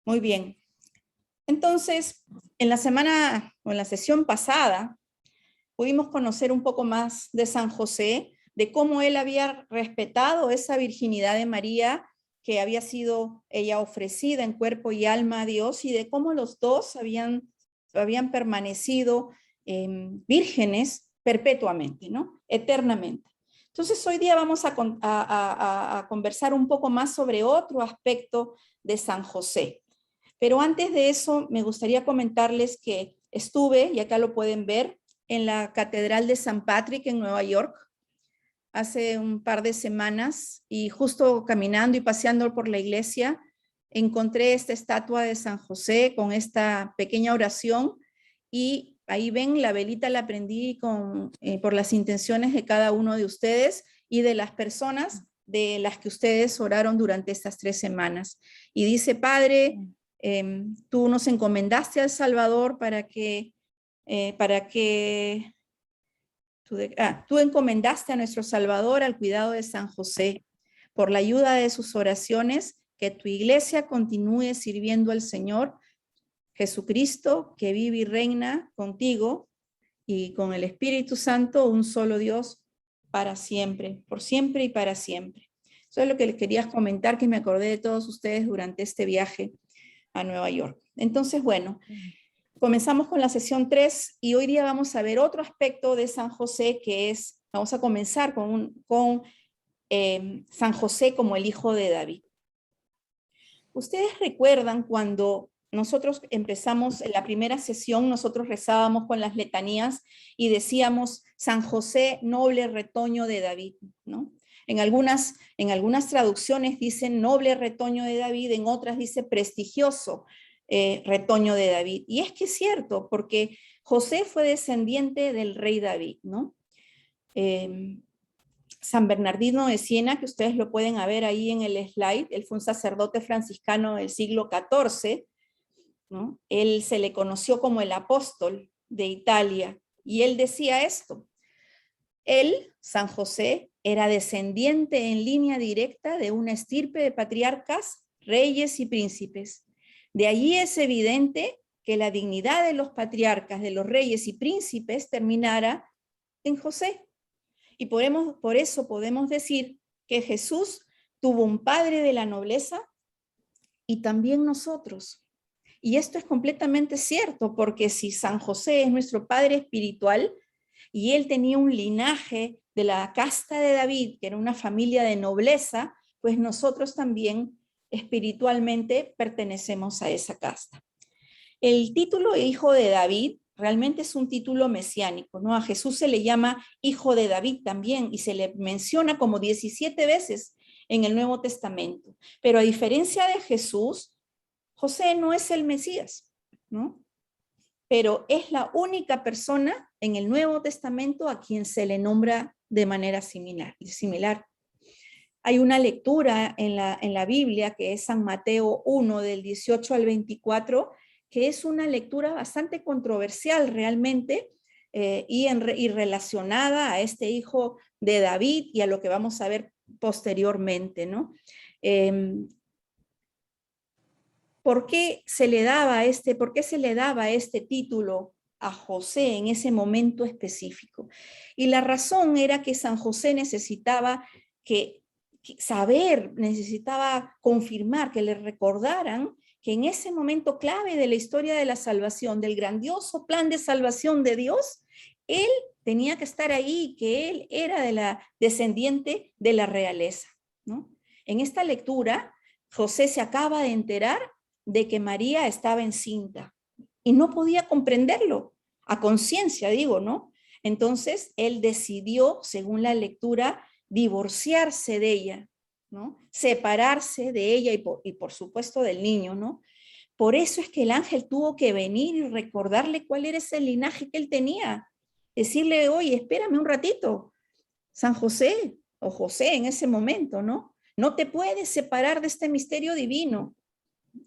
Muy bien. Entonces, en la semana o en la sesión pasada, pudimos conocer un poco más de San José, de cómo él había respetado esa virginidad de María que había sido ella ofrecida en cuerpo y alma a Dios, y de cómo los dos habían permanecido vírgenes perpetuamente, ¿no? Eternamente. Entonces, hoy día vamos a conversar un poco más sobre otro aspecto de San José. Pero antes de eso, me gustaría comentarles que estuve, y acá lo pueden ver, en la Catedral de San Patrick en Nueva York hace un par de semanas, y justo caminando y paseando por la iglesia, encontré esta estatua de San José con esta pequeña oración, y ahí ven, la velita la prendí por las intenciones de cada uno de ustedes y de las personas de las que ustedes oraron durante estas 3 semanas. Y dice: Padre, tú nos encomendaste al Salvador tú encomendaste a nuestro Salvador al cuidado de San José. Por la ayuda de sus oraciones, que tu iglesia continúe sirviendo al Señor Jesucristo, que vive y reina contigo y con el Espíritu Santo, un solo Dios, para siempre, por siempre y para siempre. Eso es lo que les quería comentar, que me acordé de todos ustedes durante este viaje a Nueva York. Entonces, bueno, comenzamos con la sesión 3 y hoy día vamos a ver otro aspecto de San José, que es, vamos a comenzar con San José como el hijo de David. Ustedes recuerdan cuando nosotros empezamos en la primera sesión, nosotros rezábamos con las letanías y decíamos: San José, noble retoño de David, ¿no? En algunas traducciones dicen noble retoño de David, en otras dice prestigioso retoño de David. Y es que es cierto, porque José fue descendiente del rey David, ¿no? San Bernardino de Siena, que ustedes lo pueden ver ahí en el slide, él fue un sacerdote franciscano del siglo XIV, ¿no? Él se le conoció como el apóstol de Italia, y él decía esto: él, San José, era descendiente en línea directa de una estirpe de patriarcas, reyes y príncipes. De allí es evidente que la dignidad de los patriarcas, de los reyes y príncipes terminara en José. Y por eso podemos decir que Jesús tuvo un padre de la nobleza y también nosotros. Y esto es completamente cierto, porque si San José es nuestro padre espiritual y él tenía un linaje de la casta de David, que era una familia de nobleza, pues nosotros también espiritualmente pertenecemos a esa casta. El título hijo de David realmente es un título mesiánico, ¿no? A Jesús se le llama hijo de David también, y se le menciona como 17 veces en el Nuevo Testamento. Pero a diferencia de Jesús, José no es el Mesías, ¿no? Pero es la única persona en el Nuevo Testamento a quien se le nombra de manera similar. Hay una lectura en la Biblia, que es San Mateo 1, del 18 al 24, que es una lectura bastante controversial realmente, y relacionada a este hijo de David y a lo que vamos a ver posteriormente, ¿no? ¿Por qué se le daba este título a José en ese momento específico? Y la razón era que San José necesitaba necesitaba confirmar, que le recordaran que en ese momento clave de la historia de la salvación, del grandioso plan de salvación de Dios, él tenía que estar ahí, que él era descendiente de la realeza, ¿no? En esta lectura, José se acaba de enterar de que María estaba encinta y no podía comprenderlo, a conciencia digo, ¿no? Entonces él decidió, según la lectura, divorciarse de ella, ¿no? Separarse de ella y por supuesto del niño, ¿no? Por eso es que el ángel tuvo que venir y recordarle cuál era ese linaje que él tenía. Decirle: oye, espérame un ratito, San José, o José en ese momento, ¿no? No te puedes separar de este misterio divino.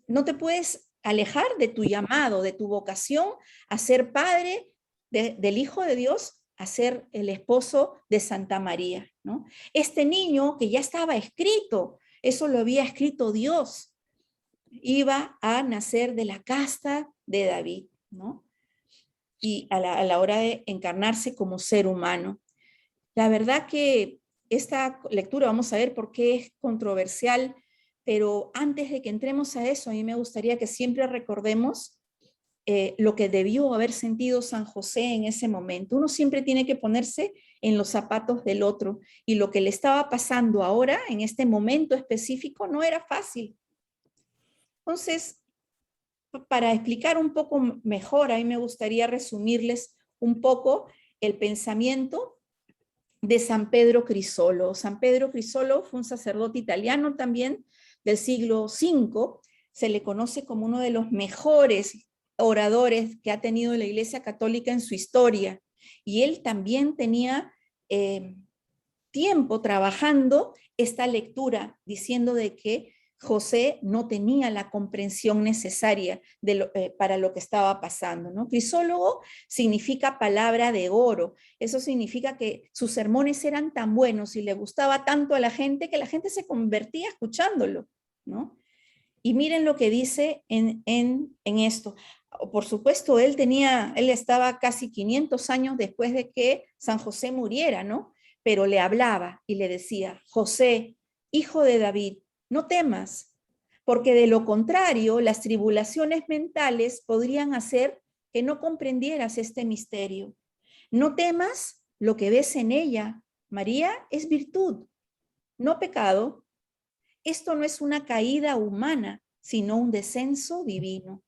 No te puedes alejar de tu llamado, de tu vocación a ser padre del Hijo de Dios, a ser el esposo de Santa María, ¿no? Este niño que ya estaba escrito, eso lo había escrito Dios. iba a nacer de la casta de David, ¿no? Y a la hora de encarnarse como ser humano. La verdad que esta lectura, vamos a ver por qué es controversial, pero antes de que entremos a eso, a mí me gustaría que siempre recordemos lo que debió haber sentido San José en ese momento. Uno siempre tiene que ponerse en los zapatos del otro, y lo que le estaba pasando ahora, en este momento específico, no era fácil. Entonces, para explicar un poco mejor, a mí me gustaría resumirles un poco el pensamiento de San Pedro Crisólogo. San Pedro Crisólogo fue un sacerdote italiano también del siglo V, se le conoce como uno de los mejores oradores que ha tenido la Iglesia Católica en su historia, y él también tenía tiempo trabajando esta lectura, diciendo de que José no tenía la comprensión necesaria para lo que estaba pasando, ¿no? Crisólogo significa palabra de oro. Eso significa que sus sermones eran tan buenos y le gustaba tanto a la gente que la gente se convertía escuchándolo, ¿no? Y miren lo que dice en esto. Por supuesto, él estaba casi 500 años después de que San José muriera, ¿no? Pero le hablaba y le decía: José, hijo de David, no temas, porque de lo contrario, las tribulaciones mentales podrían hacer que no comprendieras este misterio. No temas lo que ves en ella. María es virtud, no pecado. Esto no es una caída humana, sino un descenso divino.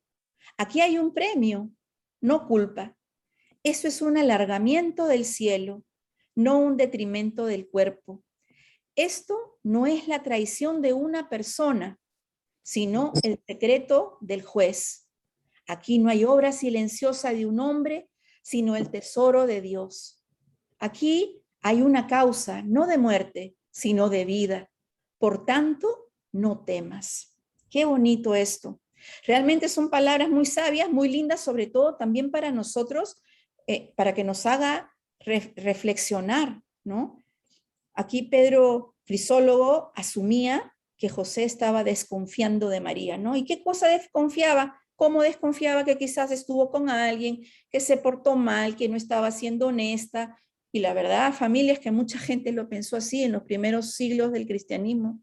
Aquí hay un premio, no culpa. Eso es un alargamiento del cielo, no un detrimento del cuerpo. Esto no es la traición de una persona, sino el secreto del juez. Aquí no hay obra silenciosa de un hombre, sino el tesoro de Dios. Aquí hay una causa, no de muerte, sino de vida. Por tanto, no temas. Qué bonito esto. Realmente son palabras muy sabias, muy lindas, sobre todo también para nosotros, para que nos haga reflexionar, ¿no? Aquí Pedro Crisólogo asumía que José estaba desconfiando de María, ¿no? ¿Y qué cosa desconfiaba? ¿Cómo desconfiaba? Que quizás estuvo con alguien, que se portó mal, que no estaba siendo honesta. Y la verdad, familia, es que mucha gente lo pensó así en los primeros siglos del cristianismo.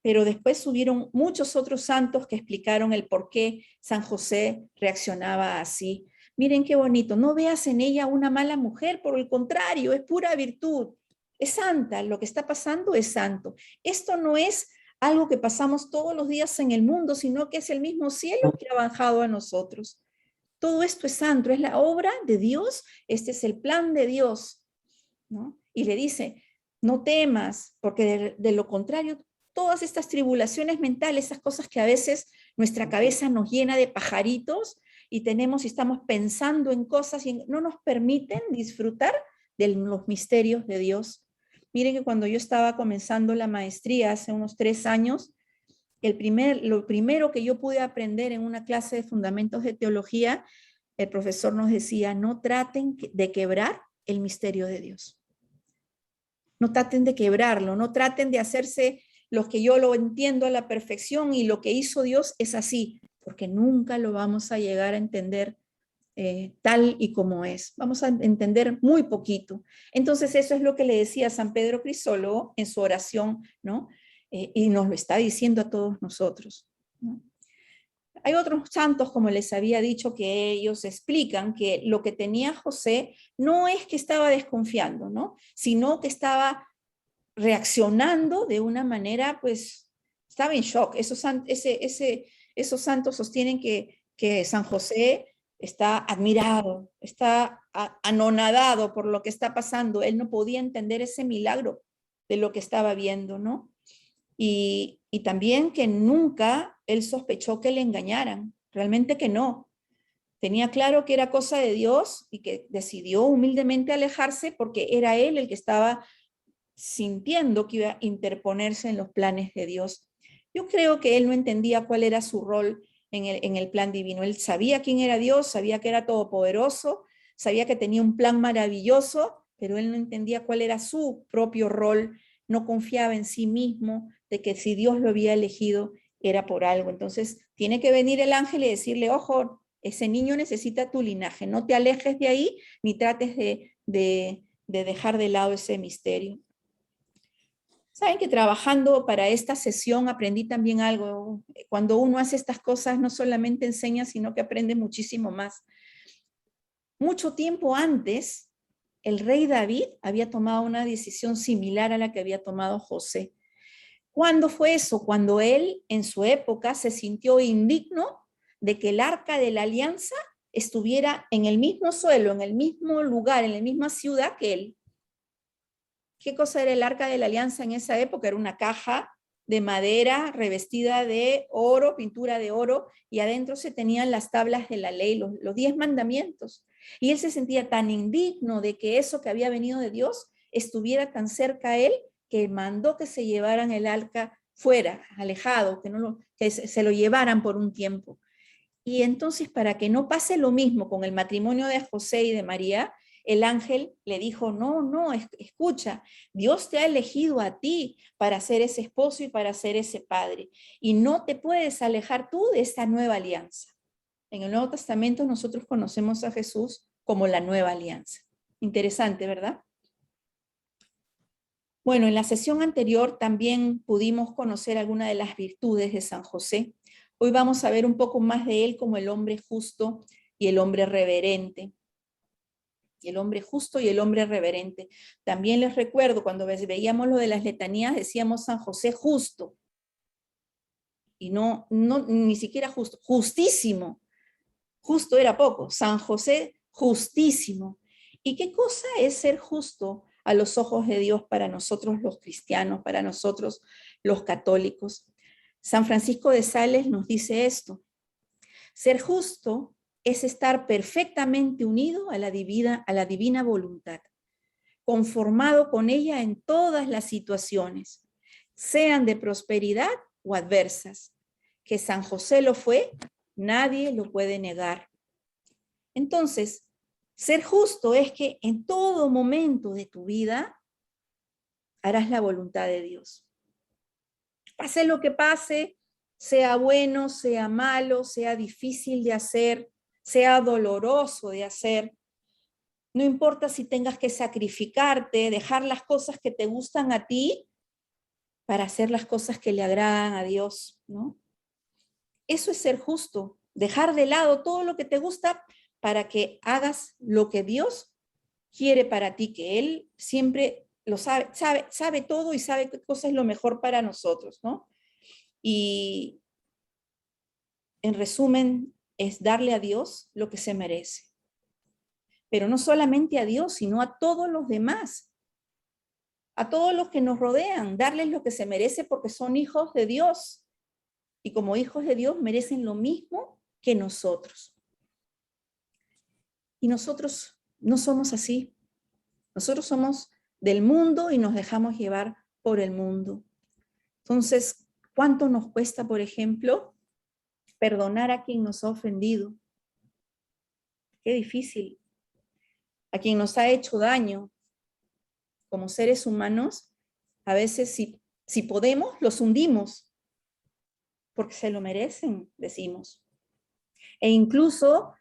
Pero después hubieron muchos otros santos que explicaron el por qué San José reaccionaba así. Miren qué bonito, no veas en ella una mala mujer, por el contrario, es pura virtud, es santa, lo que está pasando es santo. Esto no es algo que pasamos todos los días en el mundo, sino que es el mismo cielo que ha bajado a nosotros. Todo esto es santo, es la obra de Dios, este es el plan de Dios, ¿no? Y le dice: no temas, porque de lo contrario, todas estas tribulaciones mentales, esas cosas que a veces nuestra cabeza nos llena de pajaritos y estamos pensando en cosas y no nos permiten disfrutar de los misterios de Dios. Miren que cuando yo estaba comenzando la maestría hace unos 3 años, lo primero que yo pude aprender en una clase de fundamentos de teología, el profesor nos decía: no traten de quebrar el misterio de Dios. No traten de quebrarlo, no traten de hacerse los que yo lo entiendo a la perfección y lo que hizo Dios es así, porque nunca lo vamos a llegar a entender tal y como es. Vamos a entender muy poquito. Entonces eso es lo que le decía San Pedro Crisólogo en su oración, ¿no? Y nos lo está diciendo a todos nosotros, ¿no? Hay otros santos, como les había dicho, que ellos explican que lo que tenía José no es que estaba desconfiando, ¿no? Sino que estaba reaccionando de una manera, pues, estaba en shock. Esos santos sostienen que San José está admirado, está anonadado por lo que está pasando. Él no podía entender ese milagro de lo que estaba viendo, ¿no? Y también que nunca él sospechó que le engañaran, realmente que no. Tenía claro que era cosa de Dios y que decidió humildemente alejarse porque era él el que estaba sintiendo que iba a interponerse en los planes de Dios. Yo creo que él no entendía cuál era su rol en el plan divino. Él sabía quién era Dios, sabía que era todopoderoso, sabía que tenía un plan maravilloso, pero él no entendía cuál era su propio rol, no confiaba en sí mismo, de que si Dios lo había elegido, era por algo. Entonces tiene que venir el ángel y decirle, ojo, ese niño necesita tu linaje, no te alejes de ahí ni trates de dejar de lado ese misterio. Saben que trabajando para esta sesión aprendí también algo. Cuando uno hace estas cosas no solamente enseña, sino que aprende muchísimo más. Mucho tiempo antes, el rey David había tomado una decisión similar a la que había tomado José. ¿Cuándo fue eso? Cuando él, en su época, se sintió indigno de que el arca de la alianza estuviera en el mismo suelo, en el mismo lugar, en la misma ciudad que él. ¿Qué cosa era el arca de la alianza en esa época? Era una caja de madera revestida de oro, pintura de oro, y adentro se tenían las tablas de la ley, los 10 mandamientos. Y él se sentía tan indigno de que eso que había venido de Dios estuviera tan cerca a él, que mandó que se llevaran el arca fuera, alejado, que se lo llevaran por un tiempo. Y entonces, para que no pase lo mismo con el matrimonio de José y de María, el ángel le dijo, no, escucha, Dios te ha elegido a ti para ser ese esposo y para ser ese padre, y no te puedes alejar tú de esta nueva alianza. En el Nuevo Testamento nosotros conocemos a Jesús como la nueva alianza. Interesante, ¿verdad? Bueno, en la sesión anterior también pudimos conocer algunas de las virtudes de San José. Hoy vamos a ver un poco más de él como el hombre justo y el hombre reverente. El hombre justo y el hombre reverente. También les recuerdo, cuando veíamos lo de las letanías, decíamos San José justo. Y no ni siquiera justo, justísimo. Justo era poco, San José justísimo. ¿Y qué cosa es ser justo a los ojos de Dios para nosotros los cristianos, para nosotros los católicos? San Francisco de Sales nos dice esto: ser justo es estar perfectamente unido a la divina voluntad, conformado con ella en todas las situaciones, sean de prosperidad o adversas. Que San José lo fue, nadie lo puede negar. Entonces, ser justo es que en todo momento de tu vida harás la voluntad de Dios. Pase lo que pase, sea bueno, sea malo, sea difícil de hacer, sea doloroso de hacer, no importa si tengas que sacrificarte, dejar las cosas que te gustan a ti para hacer las cosas que le agradan a Dios, ¿no? Eso es ser justo, dejar de lado todo lo que te gusta para que hagas lo que Dios quiere para ti, que Él siempre lo sabe todo y sabe qué cosa es lo mejor para nosotros, ¿no? Y en resumen, es darle a Dios lo que se merece. Pero no solamente a Dios, sino a todos los demás, a todos los que nos rodean, darles lo que se merece porque son hijos de Dios. Y como hijos de Dios merecen lo mismo que nosotros. Y nosotros no somos así. Nosotros somos del mundo y nos dejamos llevar por el mundo. Entonces, ¿cuánto nos cuesta, por ejemplo, perdonar a quien nos ha ofendido? Qué difícil. A quien nos ha hecho daño. Como seres humanos, a veces si podemos, los hundimos, porque se lo merecen, decimos. E incluso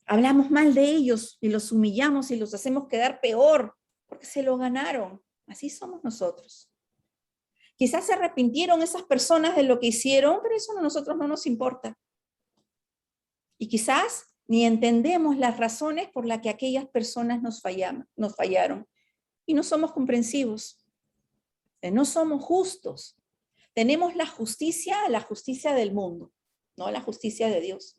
hablamos mal de ellos y los humillamos y los hacemos quedar peor, porque se lo ganaron. Así somos nosotros. Quizás se arrepintieron esas personas de lo que hicieron, pero eso a nosotros no nos importa. Y quizás ni entendemos las razones por las que aquellas personas nos fallaron. Y no somos comprensivos. No somos justos. Tenemos la justicia del mundo, no la justicia de Dios.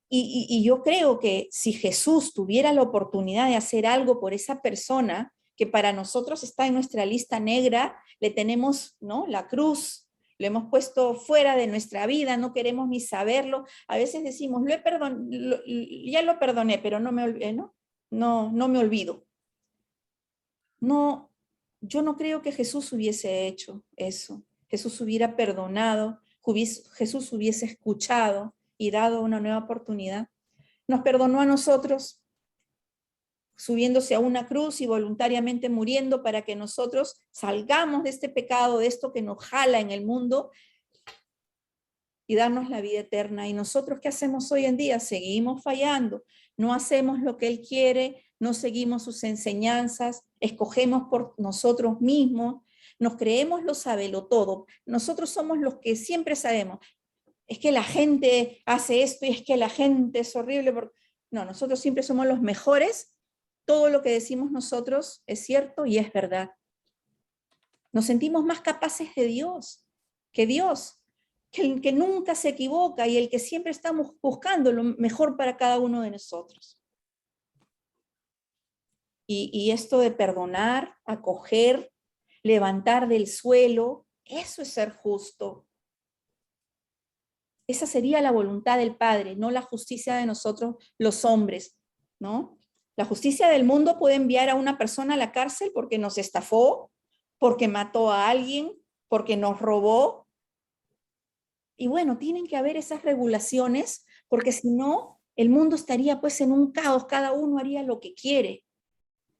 Y yo creo que si Jesús tuviera la oportunidad de hacer algo por esa persona, que para nosotros está en nuestra lista negra, le tenemos, ¿no?, la cruz, lo hemos puesto fuera de nuestra vida, no queremos ni saberlo. A veces decimos, ya lo perdoné, pero no me olvido. No, yo no creo que Jesús hubiese hecho eso. Jesús hubiera perdonado, Jesús hubiese escuchado y dado una nueva oportunidad. Nos perdonó a nosotros, subiéndose a una cruz y voluntariamente muriendo para que nosotros salgamos de este pecado, de esto que nos jala en el mundo, y darnos la vida eterna. ¿Y nosotros qué hacemos hoy en día? Seguimos fallando, no hacemos lo que Él quiere, no seguimos sus enseñanzas, escogemos por nosotros mismos, nos creemos lo sabelotodo. Nosotros somos los que siempre sabemos. Es que la gente hace esto y es que la gente es horrible. No, nosotros siempre somos los mejores. Todo lo que decimos nosotros es cierto y es verdad. Nos sentimos más capaces de Dios, que Dios, que el que nunca se equivoca y el que siempre estamos buscando lo mejor para cada uno de nosotros. Y esto de perdonar, acoger, levantar del suelo, eso es ser justo. Esa sería la voluntad del Padre, no la justicia de nosotros los hombres, ¿no? La justicia del mundo puede enviar a una persona a la cárcel porque nos estafó, porque mató a alguien, porque nos robó. Y bueno, tienen que haber esas regulaciones, porque si no, el mundo estaría pues en un caos, cada uno haría lo que quiere.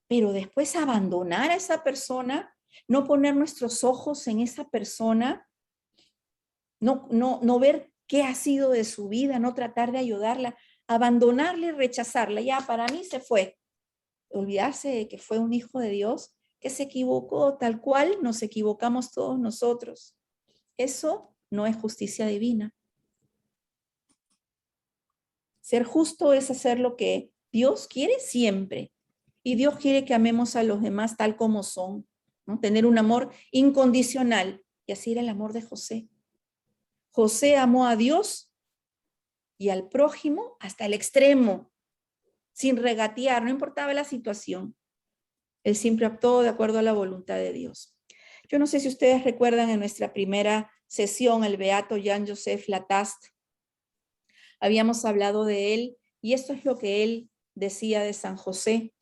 Pero después abandonar a esa persona, no poner nuestros ojos en esa persona, no ver qué ha sido de su vida, no tratar de ayudarla, abandonarla y rechazarla. Ya, para mí se fue. Olvidarse de que fue un hijo de Dios, que se equivocó tal cual nos equivocamos todos nosotros. Eso no es justicia divina. Ser justo es hacer lo que Dios quiere siempre. Y Dios quiere que amemos a los demás tal como son, ¿no? Tener un amor incondicional. Y así era el amor de José. José amó a Dios y al prójimo hasta el extremo, sin regatear, no importaba la situación. Él siempre actuó de acuerdo a la voluntad de Dios. Yo no sé si ustedes recuerdan en nuestra primera sesión el beato Jean-Joseph Lataste. Habíamos hablado de él y esto es lo que él decía de San José.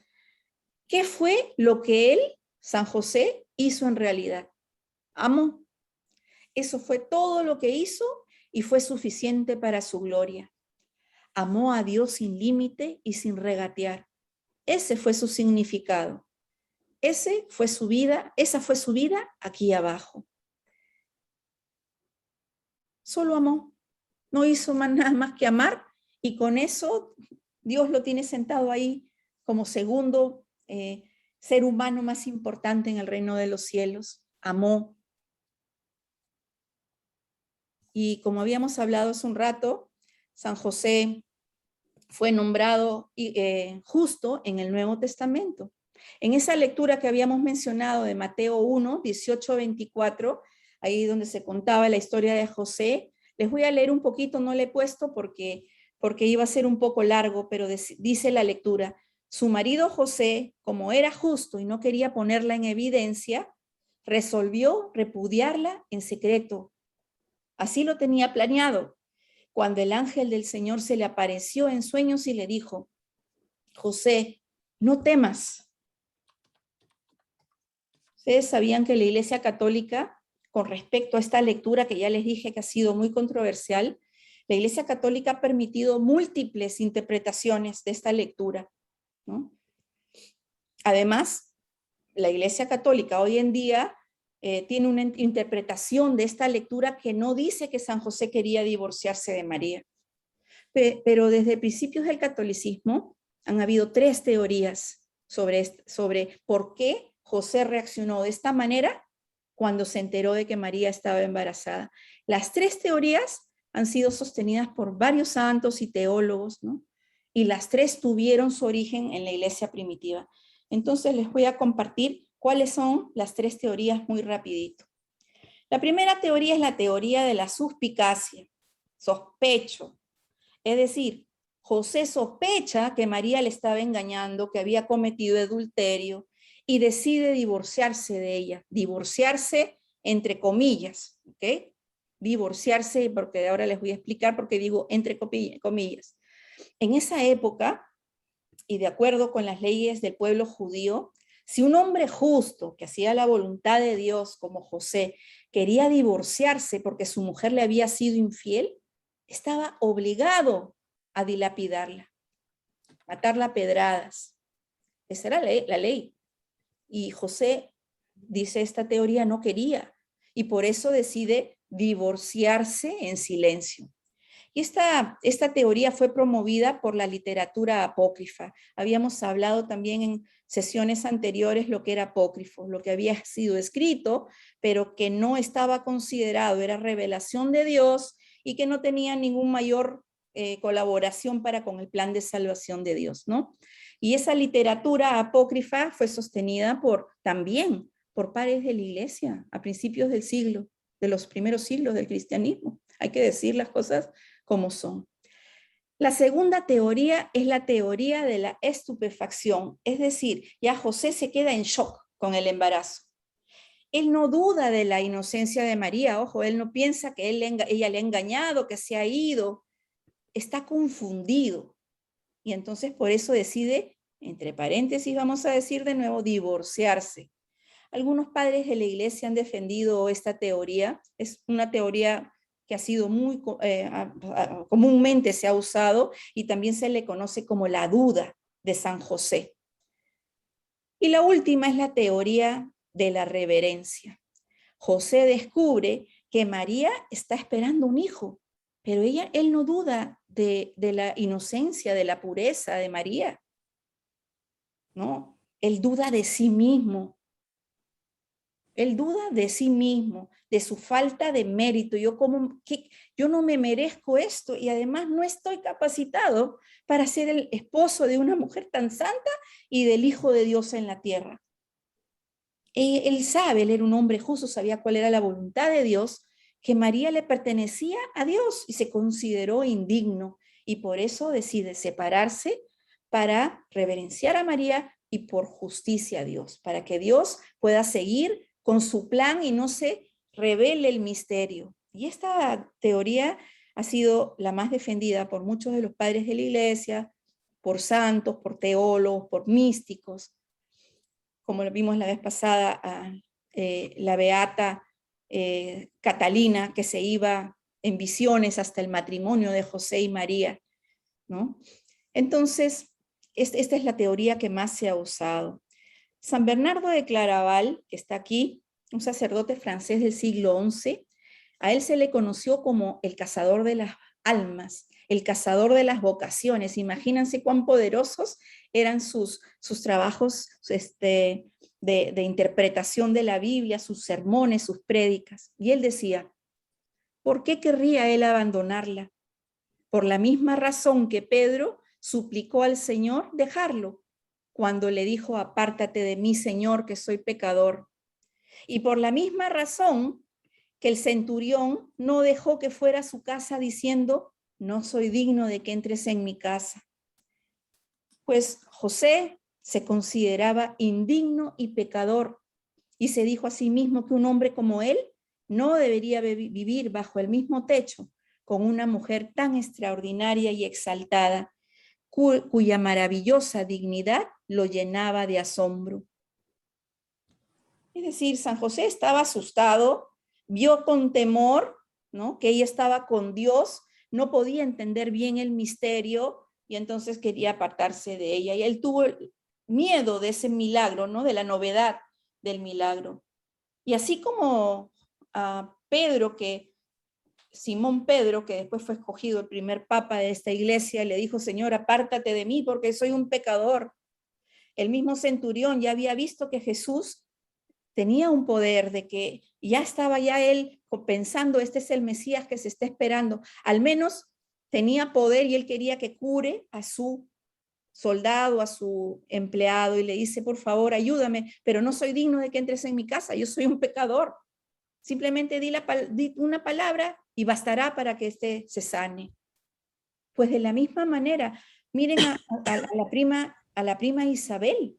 ¿Qué fue lo que él, San José, hizo en realidad? Amó. Eso fue todo lo que hizo y fue suficiente para su gloria. Amó a Dios sin límite y sin regatear. Ese fue su significado. Esa fue su vida aquí abajo. Solo amó. No hizo nada más que amar y con eso Dios lo tiene sentado ahí como segundo ser humano más importante en el reino de los cielos. Amó. Y como habíamos hablado hace un rato, San José fue nombrado justo en el Nuevo Testamento. En esa lectura que habíamos mencionado de Mateo 1, 18-24, ahí donde se contaba la historia de José, les voy a leer un poquito, no le he puesto porque iba a ser un poco largo, pero dice la lectura, su marido José, como era justo y no quería ponerla en evidencia, resolvió repudiarla en secreto. Así lo tenía planeado. Cuando el ángel del Señor se le apareció en sueños y le dijo, José, no temas. Ustedes sabían que la Iglesia Católica, con respecto a esta lectura que ya les dije que ha sido muy controversial, la Iglesia Católica ha permitido múltiples interpretaciones de esta lectura, ¿no? Además, la Iglesia Católica hoy en día tiene una interpretación de esta lectura que no dice que San José quería divorciarse de María. Pero desde principios del catolicismo han habido 3 teorías sobre por qué José reaccionó de esta manera cuando se enteró de que María estaba embarazada. Las 3 teorías han sido sostenidas por varios santos y teólogos, ¿no? Y las 3 tuvieron su origen en la iglesia primitiva. Entonces les voy a compartir cuáles son las 3 teorías muy rapidito. La primera teoría es la teoría de la suspicacia, sospecho. Es decir, José sospecha que María le estaba engañando, que había cometido adulterio y decide divorciarse de ella. Divorciarse entre comillas, ¿ok? Divorciarse, porque ahora les voy a explicar por qué digo entre comillas. En esa época, y de acuerdo con las leyes del pueblo judío, si un hombre justo que hacía la voluntad de Dios como José quería divorciarse porque su mujer le había sido infiel, estaba obligado a dilapidarla, matarla a pedradas. Esa era la ley. Y José, dice esta teoría, no quería. Y por eso decide divorciarse en silencio. Y esta teoría fue promovida por la literatura apócrifa. Habíamos hablado también en sesiones anteriores lo que era apócrifo, lo que había sido escrito, pero que no estaba considerado, era revelación de Dios y que no tenía ningún mayor colaboración para con el plan de salvación de Dios, ¿no? Y esa literatura apócrifa fue sostenida también por padres de la iglesia a principios del siglo, de los primeros siglos del cristianismo. Hay que decir las cosas como son. La segunda teoría es la teoría de la estupefacción, es decir, ya José se queda en shock con el embarazo. Él no duda de la inocencia de María, ojo, él no piensa que ella le ha engañado, que se ha ido, está confundido. Y entonces por eso decide, entre paréntesis vamos a decir de nuevo, divorciarse. Algunos padres de la iglesia han defendido esta teoría, es una teoría que ha sido muy comúnmente se ha usado y también se le conoce como la duda de San José. Y la última es la teoría de la reverencia. José descubre que María está esperando un hijo, pero él no duda de la inocencia, de la pureza de María, ¿no? Él duda de sí mismo. Él duda de sí mismo, de su falta de mérito. Yo no me merezco esto y además no estoy capacitado para ser el esposo de una mujer tan santa y del Hijo de Dios en la tierra. Él sabe, él era un hombre justo, sabía cuál era la voluntad de Dios, que María le pertenecía a Dios y se consideró indigno y por eso decide separarse para reverenciar a María y por justicia a Dios, para que Dios pueda seguir con su plan y no se revele el misterio. Y esta teoría ha sido la más defendida por muchos de los padres de la iglesia, por santos, por teólogos, por místicos, como lo vimos la vez pasada, la beata Catalina, que se iba en visiones hasta el matrimonio de José y María, ¿no? Entonces, esta es la teoría que más se ha usado. San Bernardo de Claraval, que está aquí, un sacerdote francés del siglo XI, a él se le conoció como el cazador de las almas, el cazador de las vocaciones. Imagínense cuán poderosos eran sus trabajos de interpretación de la Biblia, sus sermones, sus prédicas. Y él decía, ¿por qué querría él abandonarla? Por la misma razón que Pedro suplicó al Señor dejarlo, cuando le dijo, apártate de mí, Señor, que soy pecador. Y por la misma razón que el centurión no dejó que fuera a su casa diciendo, no soy digno de que entres en mi casa. Pues José se consideraba indigno y pecador y se dijo a sí mismo que un hombre como él no debería vivir bajo el mismo techo con una mujer tan extraordinaria y exaltada, cuya maravillosa dignidad lo llenaba de asombro. Es decir, San José estaba asustado, vio con temor, ¿no?, que ella estaba con Dios, no podía entender bien el misterio y entonces quería apartarse de ella. Y él tuvo miedo de ese milagro, ¿no?, de la novedad del milagro. Y así como a Simón Pedro, que después fue escogido el primer papa de esta iglesia, le dijo, Señor, apártate de mí porque soy un pecador. El mismo centurión ya había visto que Jesús tenía un poder, de que ya estaba ya él pensando, este es el Mesías que se está esperando. Al menos tenía poder y él quería que cure a su soldado, a su empleado, y le dice, por favor, ayúdame, pero no soy digno de que entres en mi casa, yo soy un pecador. Simplemente di una palabra y bastará para que éste se sane. Pues de la misma manera, miren a la prima Isabel.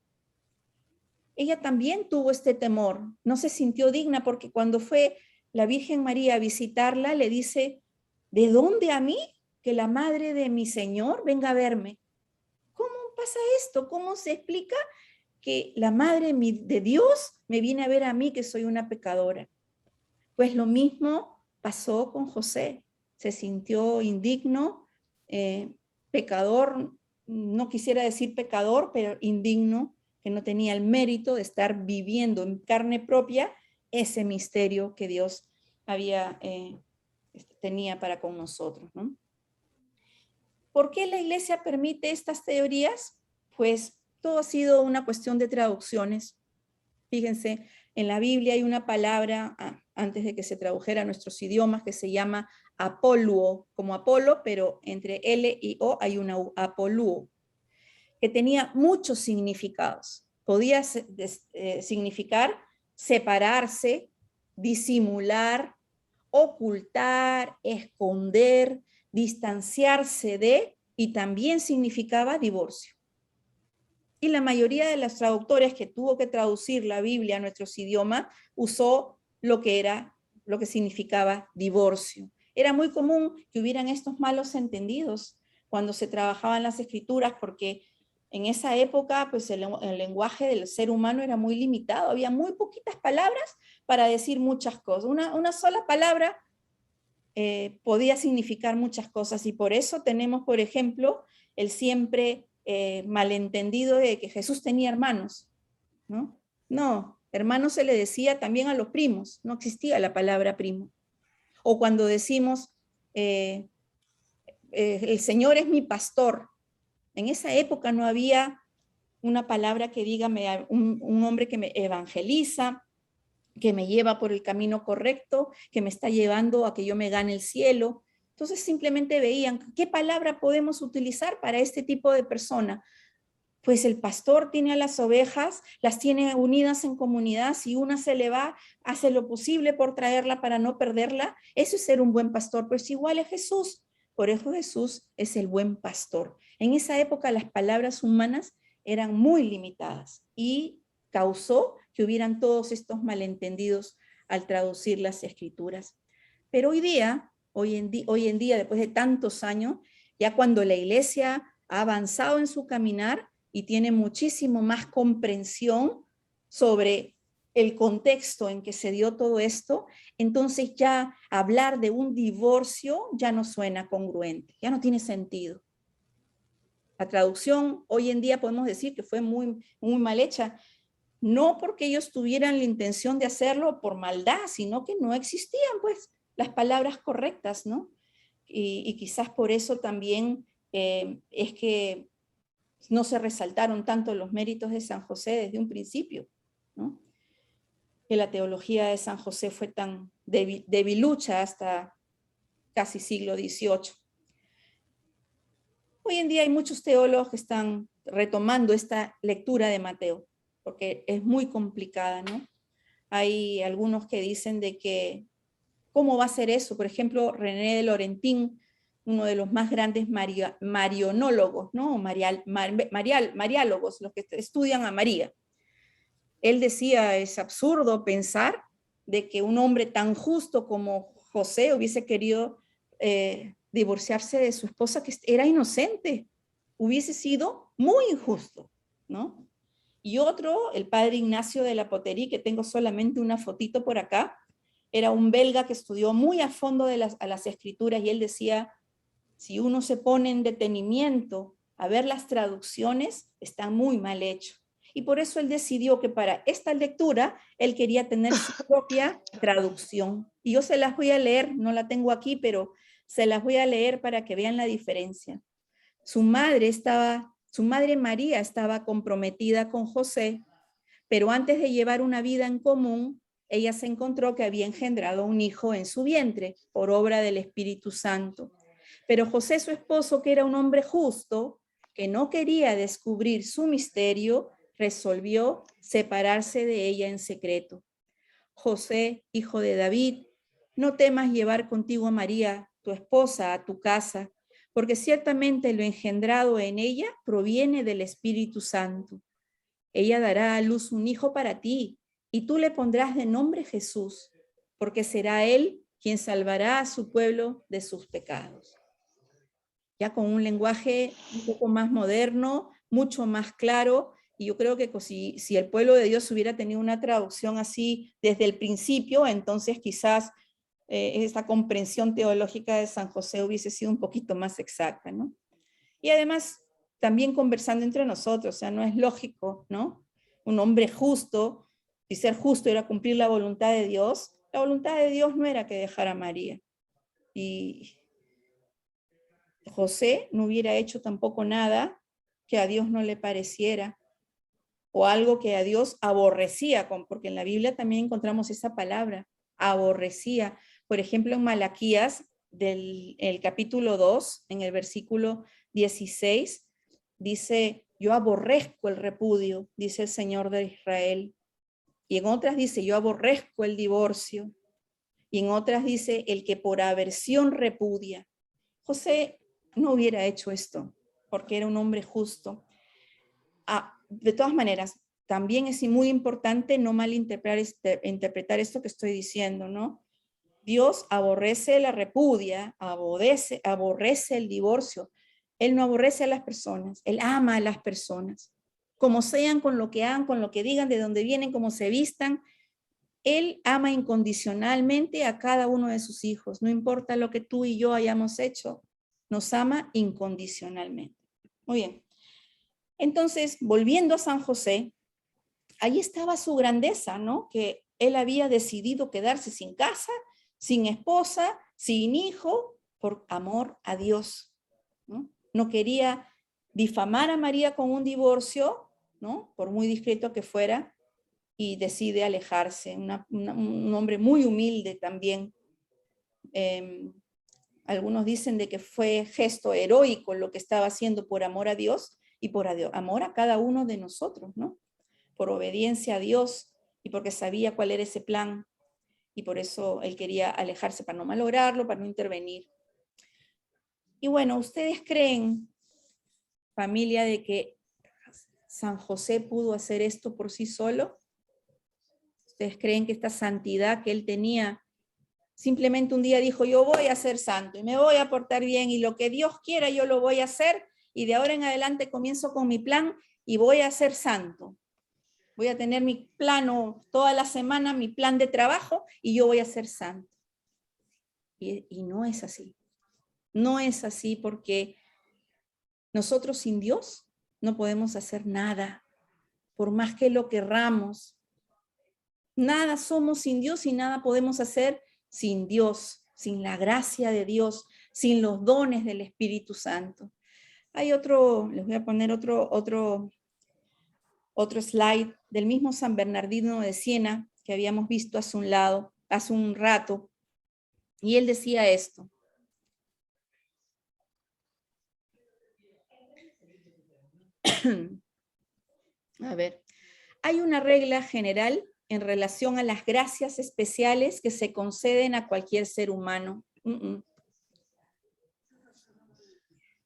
Ella también tuvo este temor, no se sintió digna porque cuando fue la Virgen María a visitarla, le dice, ¿de dónde a mí que la madre de mi Señor venga a verme? ¿Cómo pasa esto? ¿Cómo se explica que la madre de Dios me viene a ver a mí que soy una pecadora? Pues lo mismo pasó con José, se sintió indigno, pecador, no quisiera decir pecador, pero indigno, que no tenía el mérito de estar viviendo en carne propia ese misterio que Dios tenía para con nosotros, ¿no? ¿Por qué la Iglesia permite estas teorías? Pues todo ha sido una cuestión de traducciones. Fíjense, en la Biblia hay una palabra, antes de que se tradujera a nuestros idiomas, que se llama apoluo, como Apolo, pero entre L y O hay una U, apoluo, que tenía muchos significados. Podía significar separarse, disimular, ocultar, esconder, distanciarse de, y también significaba divorcio. Y la mayoría de los traductores que tuvo que traducir la Biblia a nuestros idiomas usó lo que significaba divorcio. Era muy común que hubieran estos malos entendidos cuando se trabajaban las escrituras, porque en esa época pues el lenguaje del ser humano era muy limitado, había muy poquitas palabras para decir muchas cosas. Una sola palabra podía significar muchas cosas, y por eso tenemos, por ejemplo, el siempre malentendido de que Jesús tenía hermanos, ¿no? No, hermanos se le decía también a los primos, no existía la palabra primo. O cuando decimos, el Señor es mi pastor, en esa época no había una palabra que diga un hombre que me evangeliza, que me lleva por el camino correcto, que me está llevando a que yo me gane el cielo. Entonces simplemente veían qué palabra podemos utilizar para este tipo de persona. Pues el pastor tiene a las ovejas, las tiene unidas en comunidad, si una se le va, hace lo posible por traerla para no perderla. Eso es ser un buen pastor, pues igual es Jesús. Por eso Jesús es el buen pastor. En esa época las palabras humanas eran muy limitadas y causó que hubieran todos estos malentendidos al traducir las escrituras. Pero hoy en día, después de tantos años, ya cuando la iglesia ha avanzado en su caminar y tiene muchísimo más comprensión sobre el contexto en que se dio todo esto, entonces ya hablar de un divorcio ya no suena congruente, ya no tiene sentido. La traducción hoy en día podemos decir que fue muy, muy mal hecha, no porque ellos tuvieran la intención de hacerlo por maldad, sino que no existían pues las palabras correctas, ¿no? Y quizás por eso también es que no se resaltaron tanto los méritos de San José desde un principio, ¿no? Que la teología de San José fue tan debilucha hasta casi siglo XVIII. Hoy en día hay muchos teólogos que están retomando esta lectura de Mateo, porque es muy complicada, ¿no? Hay algunos que dicen de que, ¿cómo va a ser eso? Por ejemplo, René de Laurentin, uno de los más grandes marionólogos, ¿no? Mariálogos, los que estudian a María. Él decía, es absurdo pensar de que un hombre tan justo como José hubiese querido divorciarse de su esposa, que era inocente. Hubiese sido muy injusto, ¿no? Y otro, el padre Ignacio de la Poterie, que tengo solamente una fotito por acá, era un belga que estudió muy a fondo a las escrituras, y él decía, si uno se pone en detenimiento a ver las traducciones, está muy mal hecho. Y por eso él decidió que para esta lectura, él quería tener su propia traducción. Y yo se las voy a leer, no la tengo aquí, pero se las voy a leer para que vean la diferencia. Su madre María estaba comprometida con José, pero antes de llevar una vida en común, ella se encontró que había engendrado un hijo en su vientre por obra del Espíritu Santo. Pero José, su esposo, que era un hombre justo, que no quería descubrir su misterio, resolvió separarse de ella en secreto. José, hijo de David, no temas llevar contigo a María, tu esposa, a tu casa, porque ciertamente lo engendrado en ella proviene del Espíritu Santo. Ella dará a luz un hijo para ti, y tú le pondrás de nombre Jesús, porque será él quien salvará a su pueblo de sus pecados. Ya con un lenguaje un poco más moderno, mucho más claro, y yo creo que si el pueblo de Dios hubiera tenido una traducción así desde el principio, entonces quizás esta comprensión teológica de San José hubiese sido un poquito más exacta, ¿no? Y además, también conversando entre nosotros, o sea, no es lógico, ¿no? Un hombre justo, si ser justo era cumplir la voluntad de Dios La voluntad de Dios no era que dejara a María. Y José no hubiera hecho tampoco nada que a Dios no le pareciera, o algo que a Dios aborrecía, porque en la Biblia también encontramos esa palabra, aborrecía. Por ejemplo, en Malaquías, el capítulo 2, en el versículo 16, dice, yo aborrezco el repudio, dice el Señor de Israel. Y en otras dice, yo aborrezco el divorcio. Y en otras dice, el que por aversión repudia. José no hubiera hecho esto, porque era un hombre justo. De todas maneras, también es muy importante no malinterpretar esto que estoy diciendo, ¿no? Dios aborrece la repudia, aborrece el divorcio. Él no aborrece a las personas, Él ama a las personas. Como sean, con lo que hagan, con lo que digan, de dónde vienen, cómo se vistan, Él ama incondicionalmente a cada uno de sus hijos. No importa lo que tú y yo hayamos hecho, nos ama incondicionalmente. Muy bien. Entonces, volviendo a San José, ahí estaba su grandeza, ¿no? Que él había decidido quedarse sin casa, sin esposa, sin hijo, por amor a Dios, ¿no? No quería difamar a María con un divorcio, ¿no? Por muy discreto que fuera, y decide alejarse. Un hombre muy humilde también. Algunos dicen de que fue gesto heroico lo que estaba haciendo por amor a Dios y por amor a cada uno de nosotros, ¿no? Por obediencia a Dios y porque sabía cuál era ese plan y por eso él quería alejarse para no malograrlo, para no intervenir. Y bueno, ¿ustedes creen, familia, de que San José pudo hacer esto por sí solo? ¿Ustedes creen que esta santidad que él tenía, simplemente un día dijo, yo voy a ser santo y me voy a portar bien y lo que Dios quiera yo lo voy a hacer y de ahora en adelante comienzo con mi plan y voy a ser santo? Voy a tener mi plano toda la semana, mi plan de trabajo y yo voy a ser santo. Y no es así. No es así porque nosotros sin Dios no podemos hacer nada, por más que lo querramos. Nada somos sin Dios y nada podemos hacer sin Dios, sin la gracia de Dios, sin los dones del Espíritu Santo. Hay otro, les voy a poner otro slide del mismo San Bernardino de Siena que habíamos visto hace un rato, y él decía esto. A ver, hay una regla general en relación a las gracias especiales que se conceden a cualquier ser humano.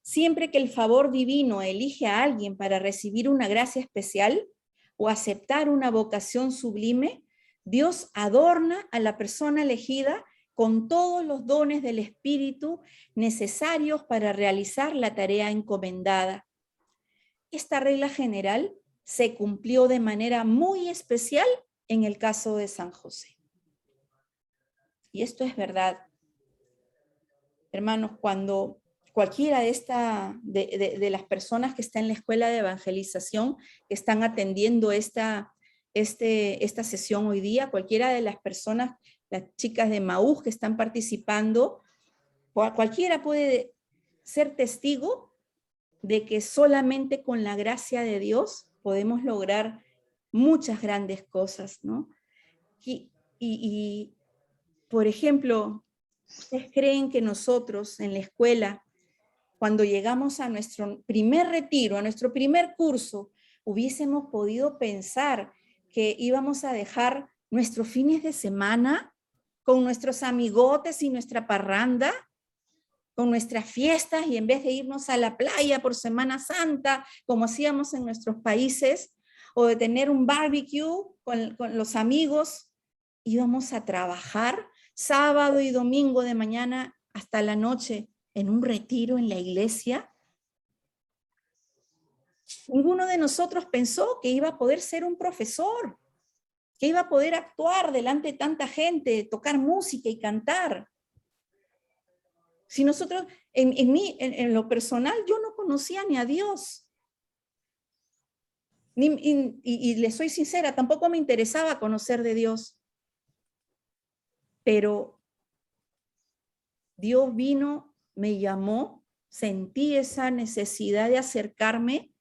Siempre que el favor divino elige a alguien para recibir una gracia especial o aceptar una vocación sublime, Dios adorna a la persona elegida con todos los dones del Espíritu necesarios para realizar la tarea encomendada. Esta regla general se cumplió de manera muy especial en el caso de San José. Y esto es verdad. Hermanos, cuando cualquiera de las personas que está en la escuela de evangelización, que están atendiendo esta sesión hoy día, cualquiera de las personas, las chicas de Maús que están participando, cualquiera puede ser testigo de que solamente con la gracia de Dios podemos lograr muchas grandes cosas, ¿no? Y por ejemplo, ¿ustedes creen que nosotros en la escuela, cuando llegamos a nuestro primer retiro, a nuestro primer curso, hubiésemos podido pensar que íbamos a dejar nuestros fines de semana con nuestros amigotes y nuestra parranda, con nuestras fiestas, y en vez de irnos a la playa por Semana Santa, como hacíamos en nuestros países, o de tener un barbecue con los amigos, íbamos a trabajar sábado y domingo de mañana hasta la noche en un retiro en la iglesia? Ninguno de nosotros pensó que iba a poder ser un profesor, que iba a poder actuar delante de tanta gente, tocar música y cantar. Si nosotros, en lo personal, yo no conocía ni a Dios. Y le soy sincera, tampoco me interesaba conocer de Dios. pero Dios vino, me llamó, sentí esa necesidad de acercarme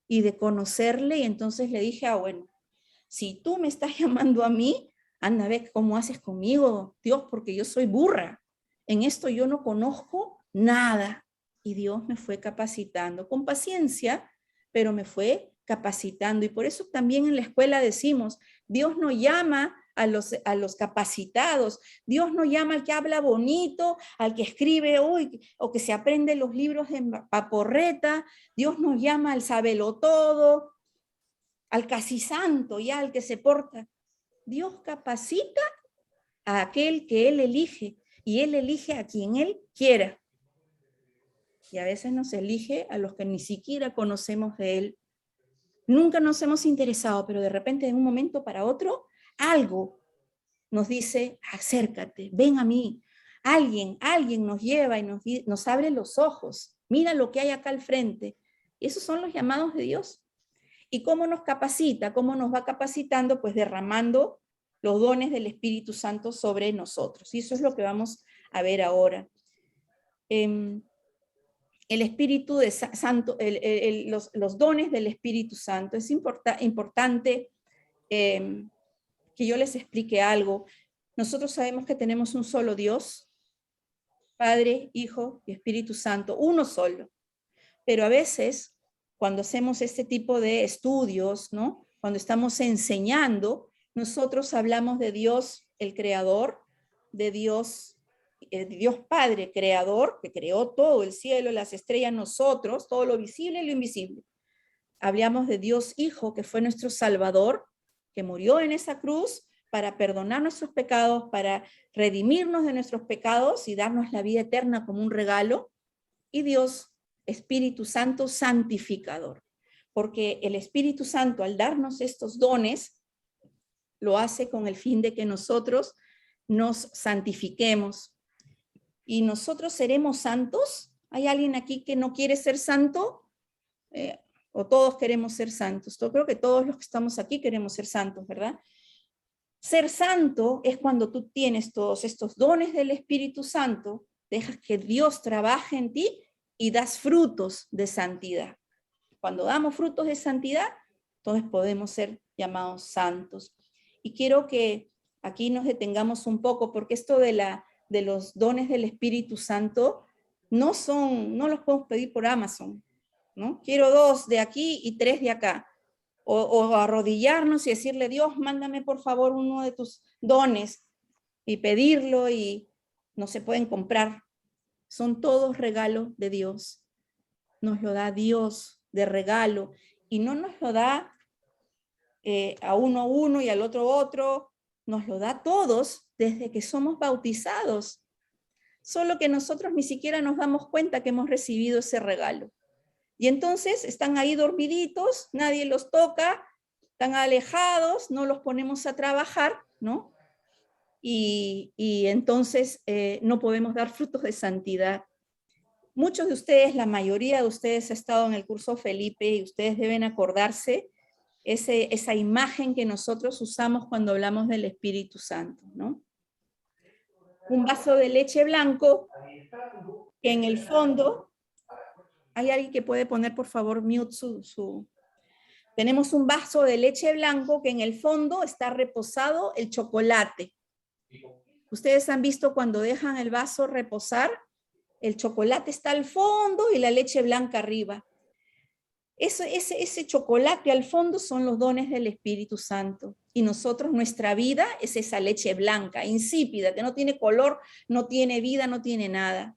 y de conocerle, y entonces le dije, bueno, si tú me estás llamando a mí, anda a ver cómo haces conmigo, Dios, porque yo soy burra. En esto yo no conozco nada. Y Dios me fue capacitando con paciencia, pero me fue capacitando. Y por eso también en la escuela decimos, Dios no llama a los capacitados, Dios no llama al que habla bonito, al que escribe hoy, o que se aprende los libros de paporreta, Dios nos llama al sabelotodo, al casi santo, ya al que se porta. Dios capacita a aquel que Él elige, y Él elige a quien Él quiera. Y a veces nos elige a los que ni siquiera conocemos de Él. Nunca nos hemos interesado, pero de repente de un momento para otro, algo nos dice, acércate, ven a mí. Alguien nos lleva y nos abre los ojos. Mira lo que hay acá al frente. Y esos son los llamados de Dios. ¿Y cómo nos capacita? ¿Cómo nos va capacitando? Pues derramando los dones del Espíritu Santo sobre nosotros. Y eso es lo que vamos a ver ahora. El Espíritu de Santo, los dones del Espíritu Santo. Es importante que yo les explique algo. Nosotros sabemos que tenemos un solo Dios, Padre, Hijo y Espíritu Santo, uno solo. Pero a veces, cuando hacemos este tipo de estudios, ¿no? Cuando estamos enseñando, nosotros hablamos de Dios el Creador, de Dios Padre Creador, que creó todo, el cielo, las estrellas, nosotros, todo lo visible y lo invisible. Hablamos de Dios Hijo, que fue nuestro Salvador, que murió en esa cruz para perdonar nuestros pecados, para redimirnos de nuestros pecados y darnos la vida eterna como un regalo. Y Dios Espíritu Santo santificador, porque el Espíritu Santo al darnos estos dones, lo hace con el fin de que nosotros nos santifiquemos. ¿Y nosotros seremos santos? ¿Hay alguien aquí que no quiere ser santo? ¿O todos queremos ser santos? Yo creo que todos los que estamos aquí queremos ser santos, ¿verdad? Ser santo es cuando tú tienes todos estos dones del Espíritu Santo, dejas que Dios trabaje en ti y das frutos de santidad. Cuando damos frutos de santidad, entonces podemos ser llamados santos. Y quiero que aquí nos detengamos un poco, porque esto de los dones del Espíritu Santo no los podemos pedir por Amazon, ¿no? Quiero 2 de aquí y 3 de acá. O arrodillarnos y decirle, Dios, mándame por favor uno de tus dones, y pedirlo, y no se pueden comprar. Son todos regalos de Dios. Nos lo da Dios de regalo, y no nos lo da a uno y al otro, nos lo da a todos desde que somos bautizados. Solo que nosotros ni siquiera nos damos cuenta que hemos recibido ese regalo. Y entonces están ahí dormiditos, nadie los toca, están alejados, no los ponemos a trabajar, ¿no? Y entonces no podemos dar frutos de santidad. Muchos de ustedes, la mayoría de ustedes ha estado en el curso Felipe, y ustedes deben acordarse esa imagen que nosotros usamos cuando hablamos del Espíritu Santo, ¿no? Un vaso de leche blanco, que en el fondo, ¿hay alguien que puede poner por favor mute su... Tenemos un vaso de leche blanco que en el fondo está reposado el chocolate. Ustedes han visto cuando dejan el vaso reposar, el chocolate está al fondo y la leche blanca arriba. Ese chocolate al fondo son los dones del Espíritu Santo. Y nosotros, nuestra vida es esa leche blanca, insípida, que no tiene color, no tiene vida, no tiene nada.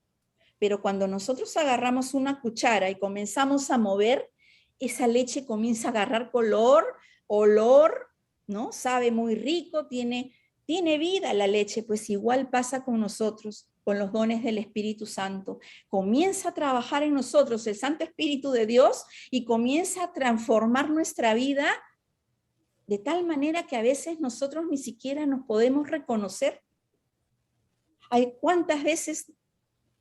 Pero cuando nosotros agarramos una cuchara y comenzamos a mover, esa leche comienza a agarrar color, olor, ¿no? Sabe muy rico, tiene vida la leche. Pues igual pasa con nosotros, con los dones del Espíritu Santo. Comienza a trabajar en nosotros el Santo Espíritu de Dios y comienza a transformar nuestra vida de tal manera que a veces nosotros ni siquiera nos podemos reconocer. Hay cuántas veces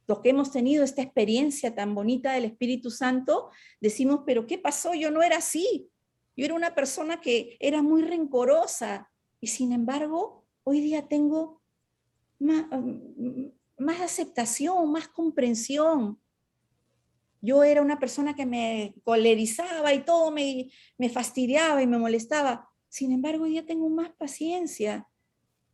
los que hemos tenido esta experiencia tan bonita del Espíritu Santo, decimos, pero ¿qué pasó? Yo no era así. Yo era una persona que era muy rencorosa, y sin embargo, hoy día tengo más aceptación, más comprensión. Yo era una persona que me colerizaba y todo me fastidiaba y me molestaba. Sin embargo, hoy día tengo más paciencia,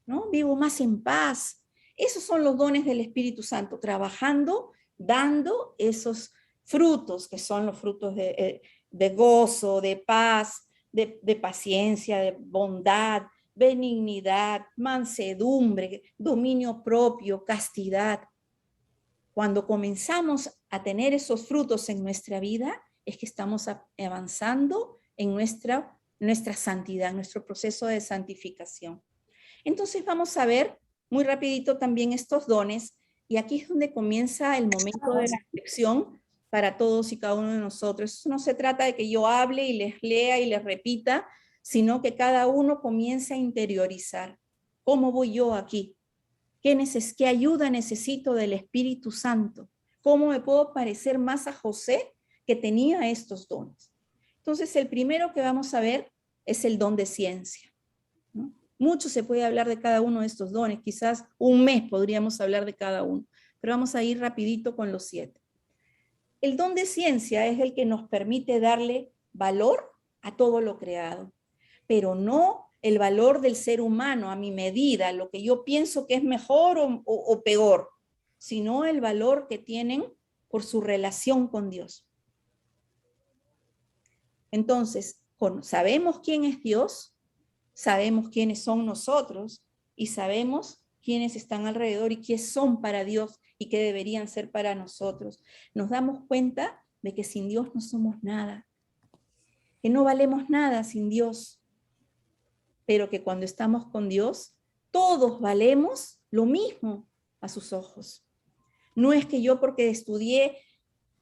¿no? Vivo más en paz. Esos son los dones del Espíritu Santo, trabajando, dando esos frutos, que son los frutos de gozo, de paz, de paciencia, de bondad, benignidad, mansedumbre, dominio propio, castidad. Cuando comenzamos a tener esos frutos en nuestra vida, es que estamos avanzando en nuestra santidad, nuestro proceso de santificación. Entonces vamos a ver muy rapidito también estos dones, y aquí es donde comienza el momento de reflexión para todos y cada uno de nosotros. Eso no se trata de que yo hable y les lea y les repita, sino que cada uno comience a interiorizar. ¿Cómo voy yo aquí? ¿Qué ayuda necesito del Espíritu Santo? ¿Cómo me puedo parecer más a José, que tenía estos dones? Entonces, el primero que vamos a ver es el don de ciencia, ¿no? Mucho se puede hablar de cada uno de estos dones, quizás un mes podríamos hablar de cada uno, pero vamos a ir rapidito con los 7. El don de ciencia es el que nos permite darle valor a todo lo creado, pero no el valor del ser humano a mi medida, lo que yo pienso que es mejor o peor, sino el valor que tienen por su relación con Dios. Entonces, sabemos quién es Dios, sabemos quiénes son nosotros y sabemos quiénes están alrededor y quiénes son para Dios y qué deberían ser para nosotros. Nos damos cuenta de que sin Dios no somos nada, que no valemos nada sin Dios, pero que cuando estamos con Dios, todos valemos lo mismo a sus ojos. No es que yo porque estudié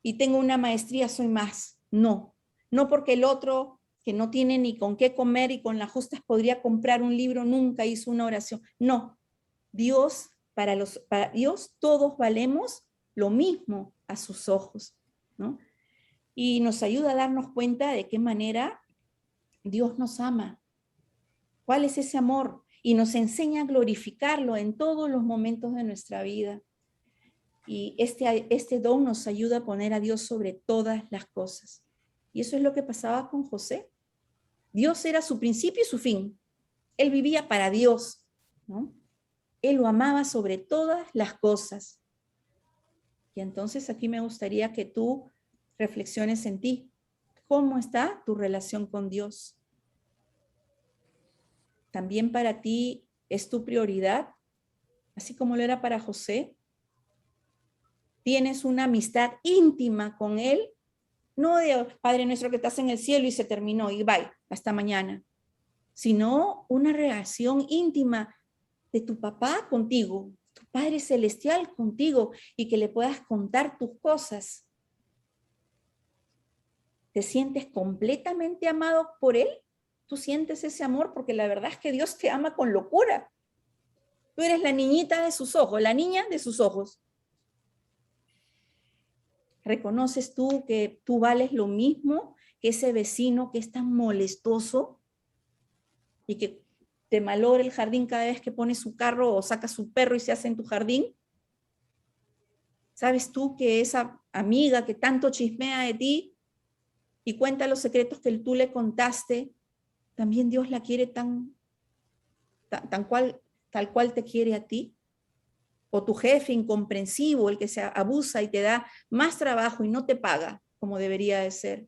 y tengo una maestría soy más, no. No porque el otro que no tiene ni con qué comer y con las justas podría comprar un libro, nunca hizo una oración. No, Dios, para Dios todos valemos lo mismo a sus ojos, ¿no? Y nos ayuda a darnos cuenta de qué manera Dios nos ama. ¿Cuál es ese amor? Y nos enseña a glorificarlo en todos los momentos de nuestra vida. Y este don nos ayuda a poner a Dios sobre todas las cosas. Y eso es lo que pasaba con José. Dios era su principio y su fin. Él vivía para Dios, ¿no? Él lo amaba sobre todas las cosas. Y entonces aquí me gustaría que tú reflexiones en ti. ¿Cómo está tu relación con Dios? ¿También para ti es tu prioridad, así como lo era para José? ¿Tienes una amistad íntima con Él? No de Padre nuestro que estás en el cielo y se terminó y bye, hasta mañana, sino una relación íntima de tu papá contigo, tu Padre celestial contigo, y que le puedas contar tus cosas. ¿Te sientes completamente amado por Él? ¿Tú sientes ese amor? Porque la verdad es que Dios te ama con locura. Tú eres la niñita de sus ojos, la niña de sus ojos. ¿Reconoces tú que tú vales lo mismo que ese vecino que es tan molestoso y que te malogra el jardín cada vez que pone su carro o saca su perro y se hace en tu jardín? ¿Sabes tú que esa amiga que tanto chismea de ti y cuenta los secretos que tú le contaste, también Dios la quiere tal cual te quiere a ti? O tu jefe incomprensivo, el que se abusa y te da más trabajo y no te paga como debería de ser.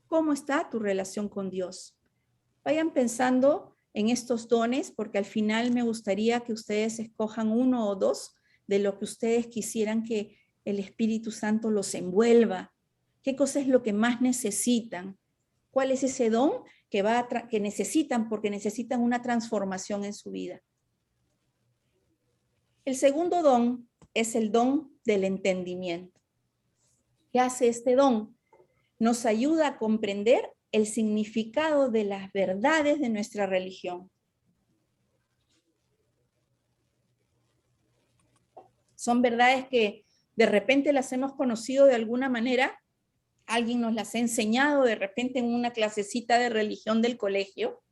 ¿Cómo está tu relación con Dios? Vayan pensando en estos dones, porque al final me gustaría que ustedes escojan uno o dos de lo que ustedes quisieran que el Espíritu Santo los envuelva. ¿Qué cosa es lo que más necesitan? ¿Cuál es ese don que necesitan porque necesitan una transformación en su vida? El segundo don es el don del entendimiento. ¿Qué hace este don? Nos ayuda a comprender el significado de las verdades de nuestra religión. Son verdades que de repente las hemos conocido de alguna manera, alguien nos las ha enseñado de repente en una clasecita de religión del colegio,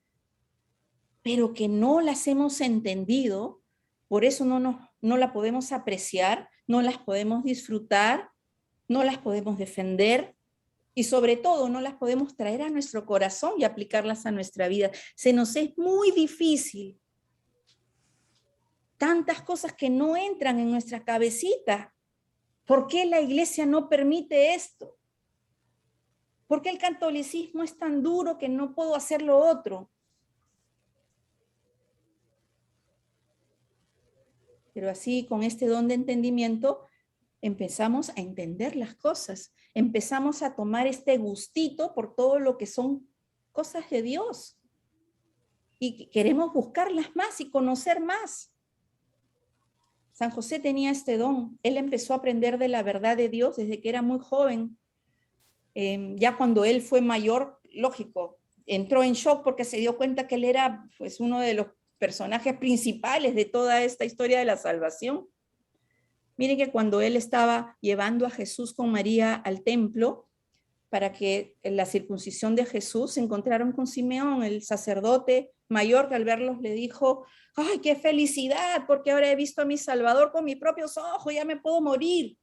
pero que no las hemos entendido, por eso no la podemos apreciar, no las podemos disfrutar, no las podemos defender y sobre todo no las podemos traer a nuestro corazón y aplicarlas a nuestra vida. Se nos es muy difícil. Tantas cosas que no entran en nuestra cabecita. ¿Por qué la iglesia no permite esto? ¿Por qué el catolicismo es tan duro que no puedo hacer lo otro? Pero así, con este don de entendimiento, empezamos a entender las cosas. Empezamos a tomar este gustito por todo lo que son cosas de Dios. Y queremos buscarlas más y conocer más. San José tenía este don. Él empezó a aprender de la verdad de Dios desde que era muy joven. Ya cuando él fue mayor, lógico, entró en shock porque se dio cuenta que él era pues, uno de los personajes principales de toda esta historia de la salvación. Miren que cuando él estaba llevando a Jesús con María al templo para que en la circuncisión de Jesús se encontraron con Simeón, el sacerdote mayor, que al verlos le dijo: ¡ay, qué felicidad! Porque ahora he visto a mi Salvador con mis propios ojos, ya me puedo morir.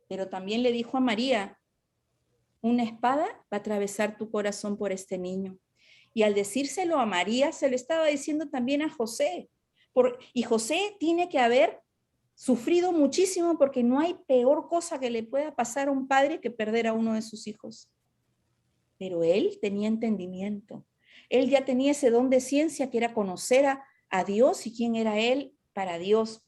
Pero también le dijo a María: una espada va a atravesar tu corazón por este niño. Y al decírselo a María, se lo estaba diciendo también a José. Y José tiene que haber sufrido muchísimo porque no hay peor cosa que le pueda pasar a un padre que perder a uno de sus hijos. Pero él tenía entendimiento. Él ya tenía ese don de ciencia que era conocer a Dios y quién era él para Dios.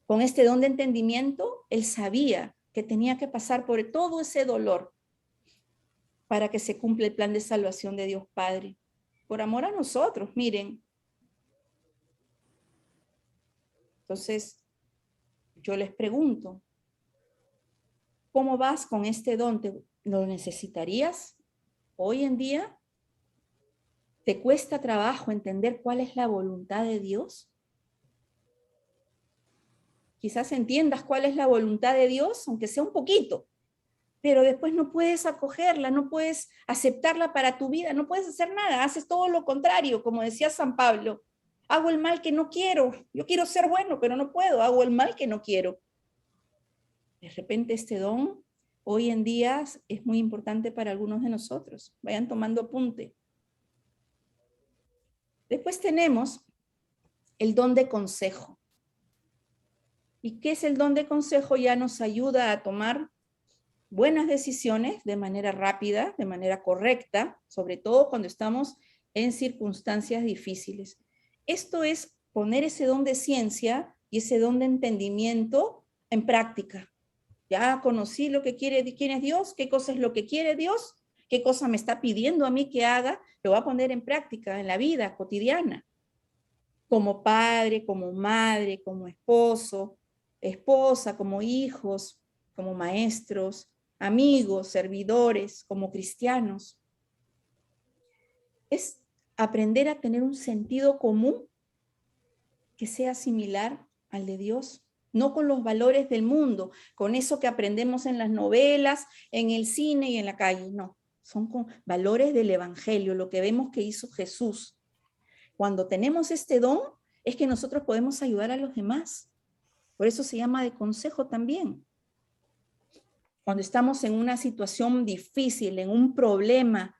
Con este don de entendimiento, él sabía que tenía que pasar por todo ese dolor para que se cumpla el plan de salvación de Dios Padre. Por amor a nosotros, miren. Entonces, yo les pregunto, ¿cómo vas con este don? ¿Lo necesitarías hoy en día? ¿Te cuesta trabajo entender cuál es la voluntad de Dios? Quizás entiendas cuál es la voluntad de Dios, aunque sea un poquito, pero después no puedes acogerla, no puedes aceptarla para tu vida, no puedes hacer nada, haces todo lo contrario, como decía San Pablo. Hago el mal que no quiero, yo quiero ser bueno, pero no puedo, hago el mal que no quiero. De repente este don hoy en día es muy importante para algunos de nosotros. Vayan tomando apunte. Después tenemos el don de consejo. ¿Y qué es el don de consejo? Ya nos ayuda a tomar buenas decisiones de manera rápida, de manera correcta, sobre todo cuando estamos en circunstancias difíciles. Esto es poner ese don de ciencia y ese don de entendimiento en práctica. Ya conocí lo que quiere, quién es Dios, qué cosa es lo que quiere Dios, qué cosa me está pidiendo a mí que haga, lo voy a poner en práctica en la vida cotidiana. Como padre, como madre, como esposo, esposa, como hijos, como maestros, amigos, servidores, como cristianos. Es aprender a tener un sentido común que sea similar al de Dios, no con los valores del mundo, con eso que aprendemos en las novelas, en el cine y en la calle, no, son con valores del Evangelio, lo que vemos que hizo Jesús. Cuando tenemos este don, es que nosotros podemos ayudar a los demás. Por eso se llama de consejo también. Cuando estamos en una situación difícil, en un problema,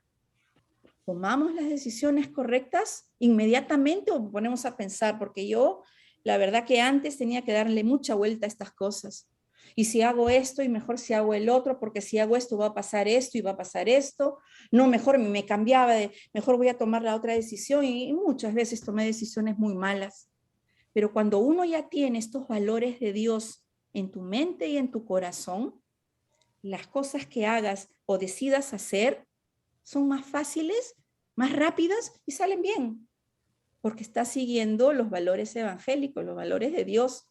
¿tomamos las decisiones correctas inmediatamente o ponemos a pensar? Porque yo, la verdad que antes tenía que darle mucha vuelta a estas cosas. Y si hago esto y mejor si hago el otro, porque si hago esto va a pasar esto y va a pasar esto. No, mejor me cambiaba mejor voy a tomar la otra decisión y muchas veces tomé decisiones muy malas. Pero cuando uno ya tiene estos valores de Dios en tu mente y en tu corazón, las cosas que hagas o decidas hacer son más fáciles, más rápidas y salen bien, porque estás siguiendo los valores evangélicos, los valores de Dios.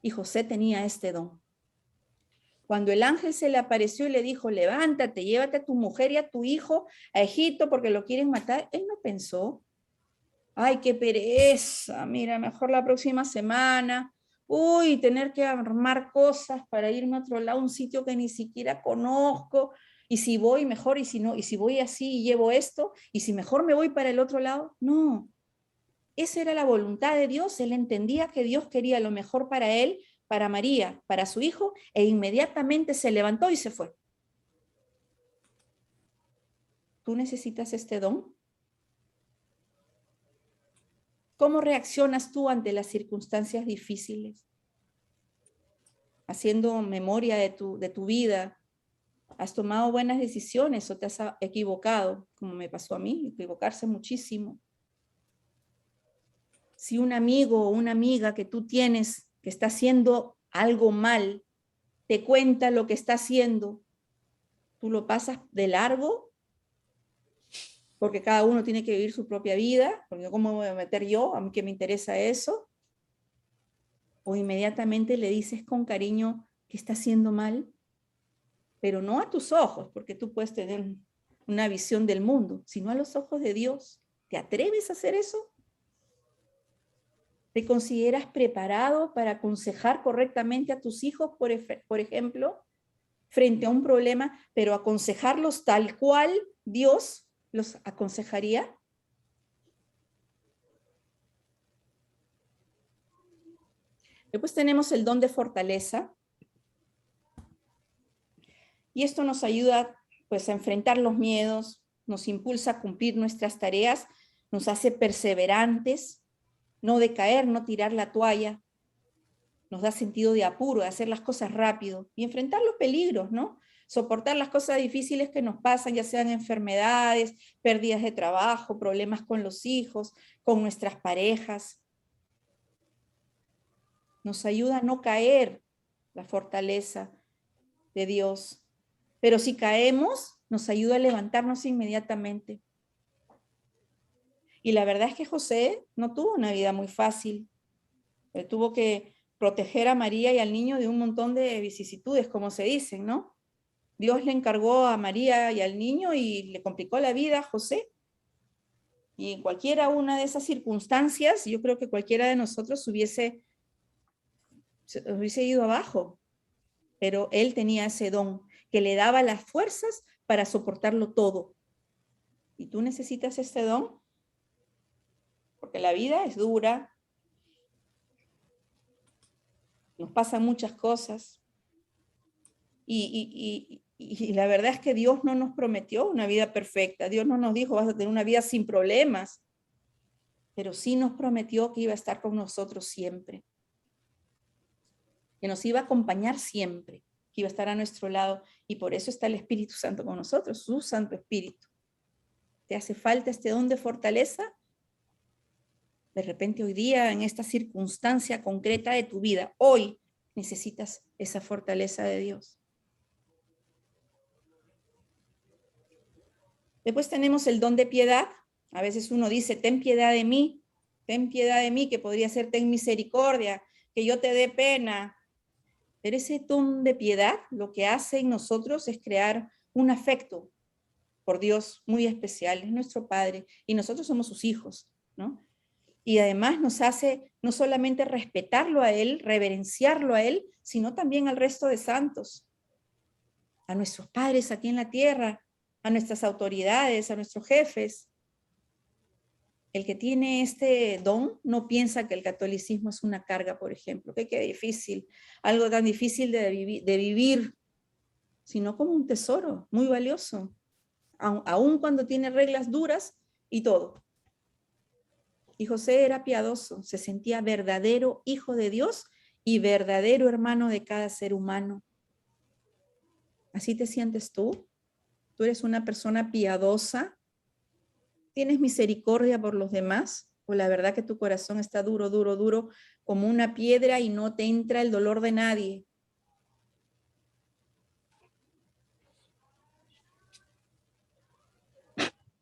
Y José tenía este don. Cuando el ángel se le apareció y le dijo: levántate, llévate a tu mujer y a tu hijo a Egipto porque lo quieren matar, él no pensó: ay, qué pereza, mira, mejor la próxima semana. Uy, tener que armar cosas para irme a otro lado, un sitio que ni siquiera conozco. y si voy mejor, y si no, y si voy así y llevo esto, y si mejor me voy para el otro lado. No, esa era la voluntad de Dios. Él entendía que Dios quería lo mejor para él, para María, para su hijo, e inmediatamente se levantó y se fue. ¿Tú necesitas este don? ¿Cómo reaccionas tú ante las circunstancias difíciles? Haciendo memoria de tu vida, ¿has tomado buenas decisiones o te has equivocado? Como me pasó a mí, equivocarse muchísimo. Si un amigo o una amiga que tú tienes que está haciendo algo mal, te cuenta lo que está haciendo, ¿tú lo pasas de largo? Porque cada uno tiene que vivir su propia vida, porque ¿cómo me voy a meter yo? A mí que me interesa eso. O inmediatamente le dices con cariño que está haciendo mal, pero no a tus ojos, porque tú puedes tener una visión del mundo, sino a los ojos de Dios. ¿Te atreves a hacer eso? ¿Te consideras preparado para aconsejar correctamente a tus hijos, por ejemplo, frente a un problema, pero aconsejarlos tal cual Dios los aconsejaría? Después tenemos el don de fortaleza. Y esto nos ayuda pues a enfrentar los miedos, nos impulsa a cumplir nuestras tareas, nos hace perseverantes, no decaer, no tirar la toalla, nos da sentido de apuro, de hacer las cosas rápido y enfrentar los peligros, ¿no? Soportar las cosas difíciles que nos pasan, ya sean enfermedades, pérdidas de trabajo, problemas con los hijos, con nuestras parejas. Nos ayuda a no caer la fortaleza de Dios. Pero si caemos, nos ayuda a levantarnos inmediatamente. Y la verdad es que José no tuvo una vida muy fácil. Él tuvo que proteger a María y al niño de un montón de vicisitudes, como se dicen, ¿no? Dios le encargó a María y al niño y le complicó la vida a José. Y en cualquiera una de esas circunstancias, yo creo que cualquiera de nosotros hubiese ido abajo. Pero él tenía ese don que le daba las fuerzas para soportarlo todo. ¿Y tú necesitas ese don? Porque la vida es dura, nos pasan muchas cosas, y la verdad es que Dios no nos prometió una vida perfecta. Dios no nos dijo vas a tener una vida sin problemas, pero sí nos prometió que iba a estar con nosotros siempre, que nos iba a acompañar siempre, que iba a estar a nuestro lado, y por eso está el Espíritu Santo con nosotros, su Santo Espíritu. ¿Te hace falta este don de fortaleza? De repente hoy día, en esta circunstancia concreta de tu vida, hoy necesitas esa fortaleza de Dios. Después tenemos el don de piedad. A veces uno dice, ten piedad de mí, que podría ser ten misericordia, que yo te dé pena. Pero ese don de piedad lo que hace en nosotros es crear un afecto por Dios muy especial, es nuestro Padre, y nosotros somos sus hijos, ¿no? Y además nos hace no solamente respetarlo a Él, reverenciarlo a Él, sino también al resto de santos, a nuestros padres aquí en la tierra, a nuestras autoridades, a nuestros jefes. El que tiene este don no piensa que el catolicismo es una carga, por ejemplo, que qué difícil, algo tan difícil de vivir, sino como un tesoro muy valioso, aun cuando tiene reglas duras y todo. Y José era piadoso, se sentía verdadero hijo de Dios y verdadero hermano de cada ser humano. ¿Así te sientes tú? ¿Tú eres una persona piadosa? ¿Tienes misericordia por los demás? ¿O la verdad que tu corazón está duro, duro, duro como una piedra y no te entra el dolor de nadie?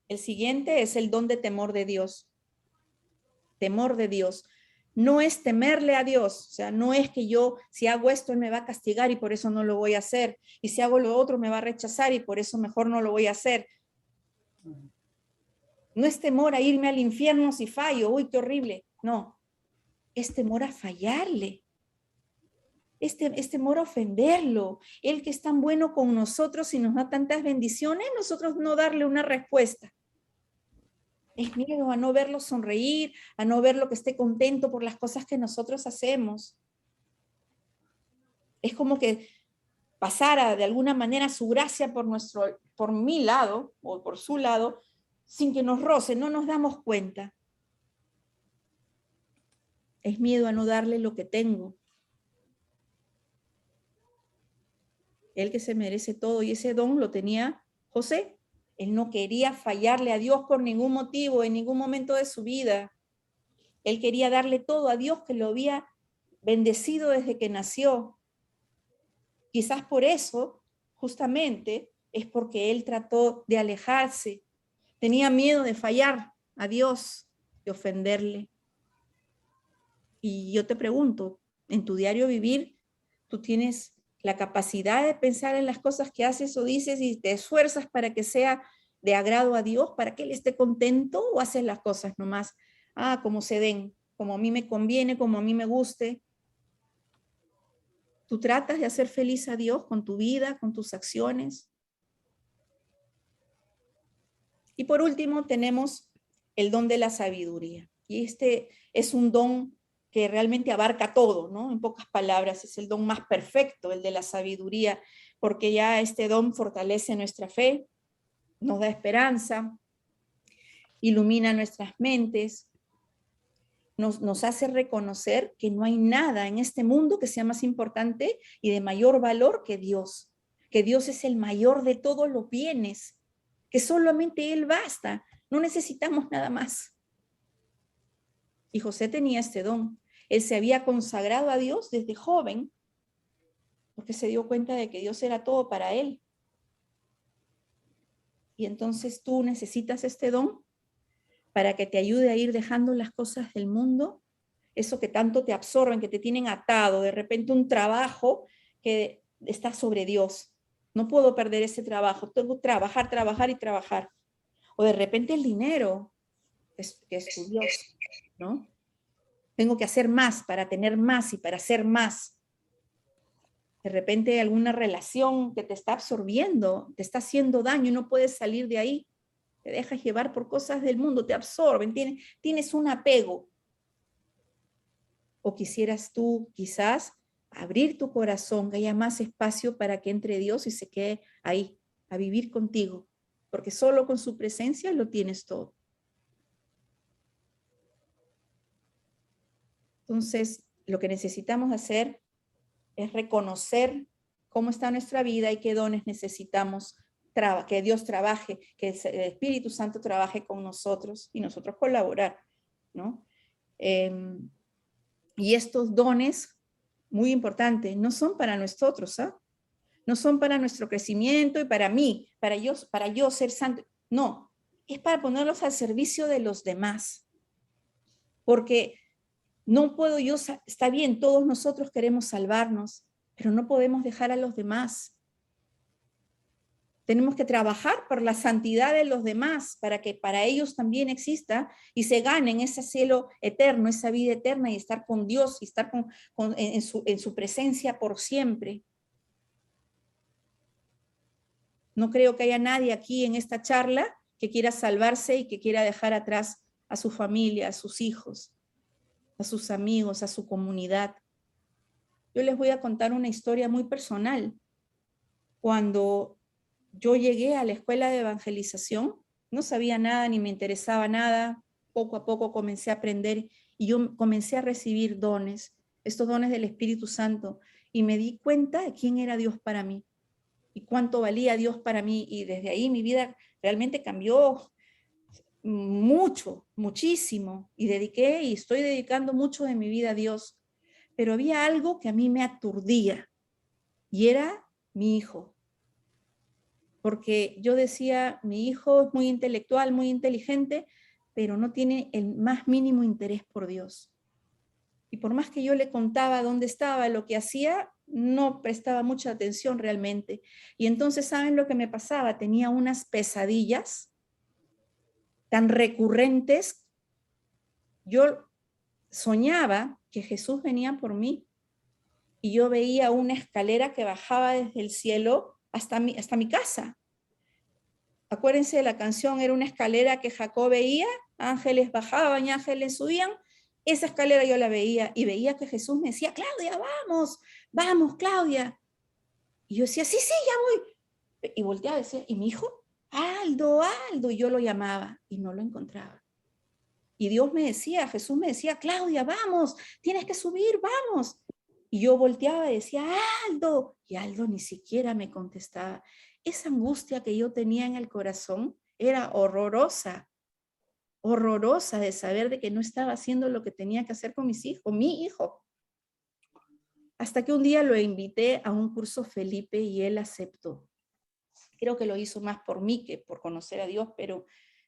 El siguiente es el don de temor de Dios. Temor de Dios. No es temerle a Dios, o sea, no es que yo, si hago esto, Él me va a castigar y por eso no lo voy a hacer, y si hago lo otro, me va a rechazar y por eso mejor no lo voy a hacer. No es temor a irme al infierno si fallo, uy, qué horrible, no, es temor a fallarle, es temor a ofenderlo. Él que es tan bueno con nosotros y nos da tantas bendiciones, nosotros no darle una respuesta. Es miedo a no verlo sonreír, a no verlo que esté contento por las cosas que nosotros hacemos. Es como que pasara de alguna manera su gracia por mi lado o por su lado, sin que nos roce, no nos damos cuenta. Es miedo a no darle lo que tengo. Él que se merece todo, y ese don lo tenía José. Él no quería fallarle a Dios por ningún motivo, en ningún momento de su vida. Él quería darle todo a Dios que lo había bendecido desde que nació. Quizás por eso, justamente, es porque él trató de alejarse. Tenía miedo de fallar a Dios, de ofenderle. Y yo te pregunto, en tu diario vivir, ¿tú tienes la capacidad de pensar en las cosas que haces o dices y te esfuerzas para que sea de agrado a Dios, para que Él esté contento, o haces las cosas nomás, como se den, como a mí me conviene, como a mí me guste? ¿Tú tratas de hacer feliz a Dios con tu vida, con tus acciones? Y por último tenemos el don de la sabiduría. Y este es un don que realmente abarca todo, ¿no? En pocas palabras, es el don más perfecto, el de la sabiduría, porque ya este don fortalece nuestra fe, nos da esperanza, ilumina nuestras mentes, nos hace reconocer que no hay nada en este mundo que sea más importante y de mayor valor que Dios es el mayor de todos los bienes, que solamente Él basta, no necesitamos nada más. Y José tenía este don. Él se había consagrado a Dios desde joven, porque se dio cuenta de que Dios era todo para él. Y entonces tú necesitas este don para que te ayude a ir dejando las cosas del mundo, eso que tanto te absorben, que te tienen atado, de repente un trabajo que está sobre Dios. No puedo perder ese trabajo, tengo que trabajar, trabajar y trabajar. O de repente el dinero, que es tu Dios, ¿no? Tengo que hacer más para tener más y para hacer más. De repente alguna relación que te está absorbiendo, te está haciendo daño y no puedes salir de ahí. Te dejas llevar por cosas del mundo, te absorben, tienes un apego. O quisieras tú quizás abrir tu corazón, que haya más espacio para que entre Dios y se quede ahí, a vivir contigo, porque solo con su presencia lo tienes todo. Entonces, lo que necesitamos hacer es reconocer cómo está nuestra vida y qué dones necesitamos que Dios trabaje, que el Espíritu Santo trabaje con nosotros y nosotros colaborar, ¿no? Y estos dones, muy importantes, no son para nosotros, ¿ah? No son para nuestro crecimiento y para mí, para yo ser santo. No, es para ponerlos al servicio de los demás. Porque no puedo yo, está bien, todos nosotros queremos salvarnos, pero no podemos dejar a los demás. Tenemos que trabajar por la santidad de los demás, para que para ellos también exista y se ganen ese cielo eterno, esa vida eterna, y estar con Dios y estar en su presencia por siempre. No creo que haya nadie aquí en esta charla que quiera salvarse y que quiera dejar atrás a su familia, a sus hijos, a sus amigos, a su comunidad. Yo les voy a contar una historia muy personal. Cuando yo llegué a la escuela de evangelización, no sabía nada ni me interesaba nada. Poco a poco comencé a aprender y yo comencé a recibir dones, estos dones del Espíritu Santo, y me di cuenta de quién era Dios para mí y cuánto valía Dios para mí. Y desde ahí mi vida realmente cambió mucho, muchísimo, y dediqué y estoy dedicando mucho de mi vida a Dios. Pero había algo que a mí me aturdía y era mi hijo. Porque yo decía, mi hijo es muy intelectual, muy inteligente, pero no tiene el más mínimo interés por Dios. Y por más que yo le contaba dónde estaba, lo que hacía, no prestaba mucha atención realmente. Y entonces, ¿saben lo que me pasaba? Tenía unas pesadillas tan recurrentes. Yo soñaba que Jesús venía por mí y yo veía una escalera que bajaba desde el cielo hasta mi casa. Acuérdense de la canción, era una escalera que Jacob veía, ángeles bajaban y ángeles subían. Esa escalera yo la veía y veía que Jesús me decía, Claudia, vamos, vamos, Claudia. Y yo decía, sí, sí, ya voy. Y volteaba y decía, ¿y mi hijo? Aldo, Aldo. Y yo lo llamaba y no lo encontraba. Y Dios me decía, Jesús me decía, Claudia, vamos, tienes que subir, vamos. Y yo volteaba y decía, Aldo. Y Aldo ni siquiera me contestaba. Esa angustia que yo tenía en el corazón era horrorosa, horrorosa de saber de que no estaba haciendo lo que tenía que hacer con mis hijos, mi hijo. Hasta que un día lo invité a un curso Felipe y él aceptó. Creo que lo hizo más por mí que por conocer a Dios, pero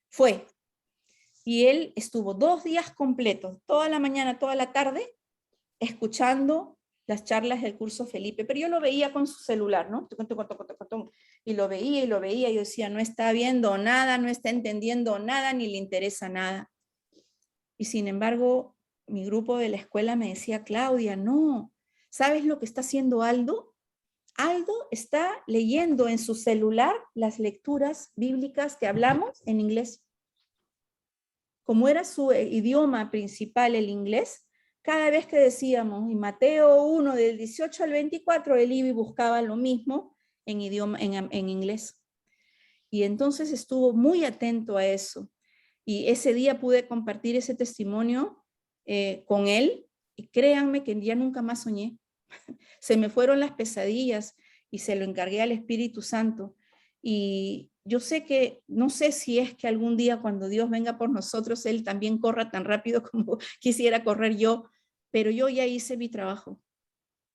fue. Y él estuvo 2 días completos, toda la mañana, toda la tarde, escuchando las charlas del curso Felipe, pero yo lo veía con su celular, ¿no? Y lo veía, y yo decía, no está viendo nada, no está entendiendo nada, ni le interesa nada. Y sin embargo, mi grupo de la escuela me decía, Claudia, no, ¿sabes lo que está haciendo Aldo? Aldo está leyendo en su celular las lecturas bíblicas que hablamos en inglés. Como era su idioma principal el inglés, cada vez que decíamos en Mateo 1 del 18 al 24, el iba y buscaba lo mismo en inglés. Y entonces estuvo muy atento a eso. Y ese día pude compartir ese testimonio con él, y créanme que ya nunca más soñé. Se me fueron las pesadillas y se lo encargué al Espíritu Santo. Y yo sé que, no sé si es que algún día cuando Dios venga por nosotros, Él también corra tan rápido como quisiera correr yo, pero yo ya hice mi trabajo.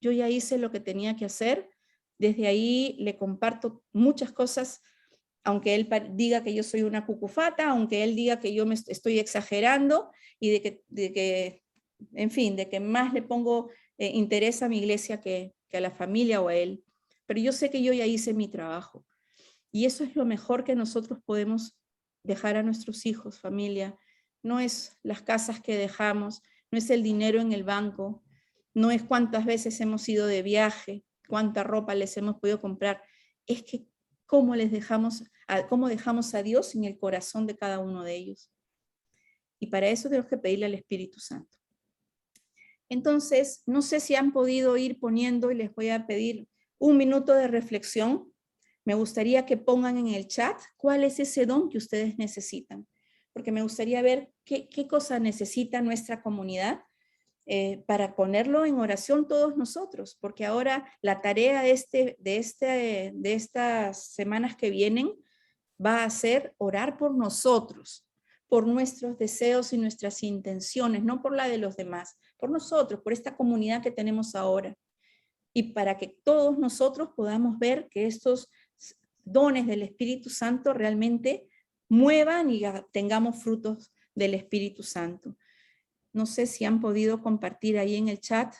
Yo ya hice lo que tenía que hacer. Desde ahí le comparto muchas cosas, aunque él diga que yo soy una cucufata, aunque él diga que yo me estoy exagerando y en fin, de que más le pongo interés a mi iglesia que a la familia o a él. Pero yo sé que yo ya hice mi trabajo. Y eso es lo mejor que nosotros podemos dejar a nuestros hijos, familia. No es las casas que dejamos, no es el dinero en el banco, no es cuántas veces hemos ido de viaje, cuánta ropa les hemos podido comprar, es que cómo dejamos a Dios en el corazón de cada uno de ellos. Y para eso tenemos que pedirle al Espíritu Santo. Entonces, no sé si han podido ir poniendo, y les voy a pedir un minuto de reflexión. Me gustaría que pongan en el chat cuál es ese don que ustedes necesitan, porque me gustaría ver qué cosa necesita nuestra comunidad para ponerlo en oración todos nosotros, porque ahora la tarea de estas semanas que vienen va a ser orar por nosotros, por nuestros deseos y nuestras intenciones, no por la de los demás, por nosotros, por esta comunidad que tenemos ahora. Y para que todos nosotros podamos ver que estos dones del Espíritu Santo realmente muevan y tengamos frutos del Espíritu Santo. No sé si han podido compartir ahí en el chat,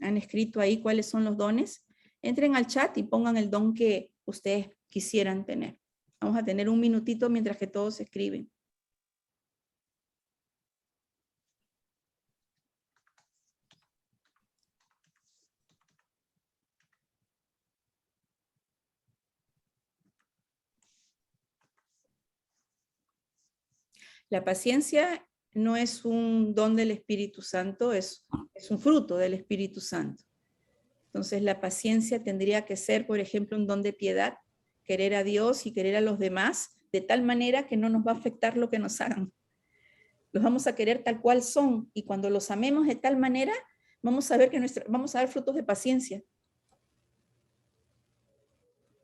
han escrito ahí cuáles son los dones. Entren al chat y pongan el don que ustedes quisieran tener. Vamos a tener un minutito mientras que todos escriben. La paciencia no es un don del Espíritu Santo, es un fruto del Espíritu Santo. Entonces la paciencia tendría que ser, por ejemplo, un don de piedad, querer a Dios y querer a los demás de tal manera que no nos va a afectar lo que nos hagan. Los vamos a querer tal cual son, y cuando los amemos de tal manera, vamos a ver vamos a dar frutos de paciencia.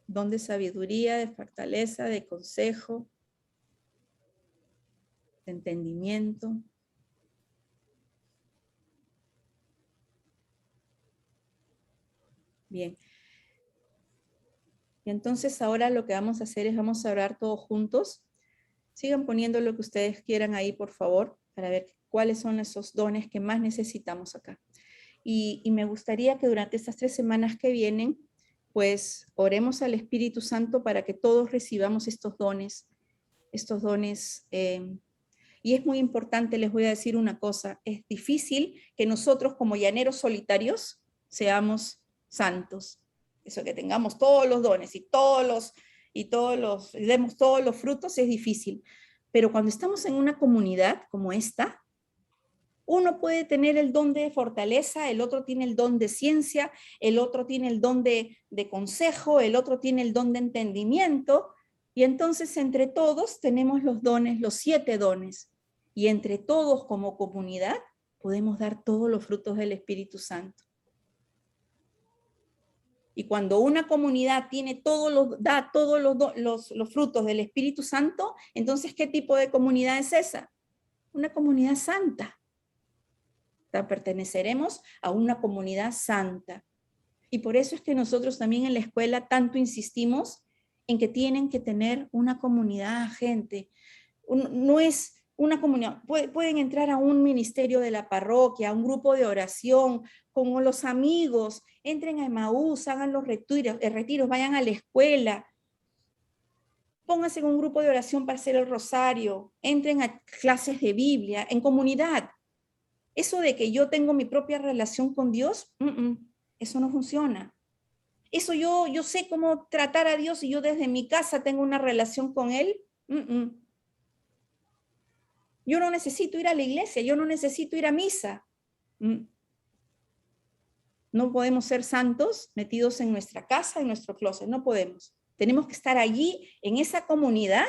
Don de sabiduría, de fortaleza, de consejo, de entendimiento. Bien. Y entonces ahora lo que vamos a hacer es vamos a orar todos juntos. Sigan poniendo lo que ustedes quieran ahí, por favor, para ver cuáles son esos dones que más necesitamos acá. Y me gustaría que durante estas 3 semanas que vienen, pues oremos al Espíritu Santo para que todos recibamos estos dones. Y es muy importante, les voy a decir una cosa, es difícil que nosotros como llaneros solitarios seamos santos. Eso, que tengamos todos los dones y demos todos los frutos es difícil. Pero cuando estamos en una comunidad como esta, uno puede tener el don de fortaleza, el otro tiene el don de ciencia, el otro tiene el don de consejo, el otro tiene el don de entendimiento, y entonces entre todos tenemos los dones, los 7 dones, y entre todos como comunidad podemos dar todos los frutos del Espíritu Santo. Y cuando una comunidad da todos los frutos del Espíritu Santo, entonces ¿qué tipo de comunidad es esa? Una comunidad santa. Perteneceremos a una comunidad santa. Y por eso es que nosotros también en la escuela tanto insistimos en que tienen que tener una comunidad, gente. No es una comunidad, pueden entrar a un ministerio de la parroquia, a un grupo de oración, como los amigos, entren a Emaús, hagan los retiros, vayan a la escuela, pónganse en un grupo de oración para hacer el rosario, entren a clases de Biblia, en comunidad. Eso de que yo tengo mi propia relación con Dios, eso no funciona. Eso yo sé cómo tratar a Dios y yo desde mi casa tengo una relación con Él. Yo no necesito ir a la iglesia, yo no necesito ir a misa. No podemos ser santos metidos en nuestra casa, en nuestro closet, no podemos. Tenemos que estar allí, en esa comunidad,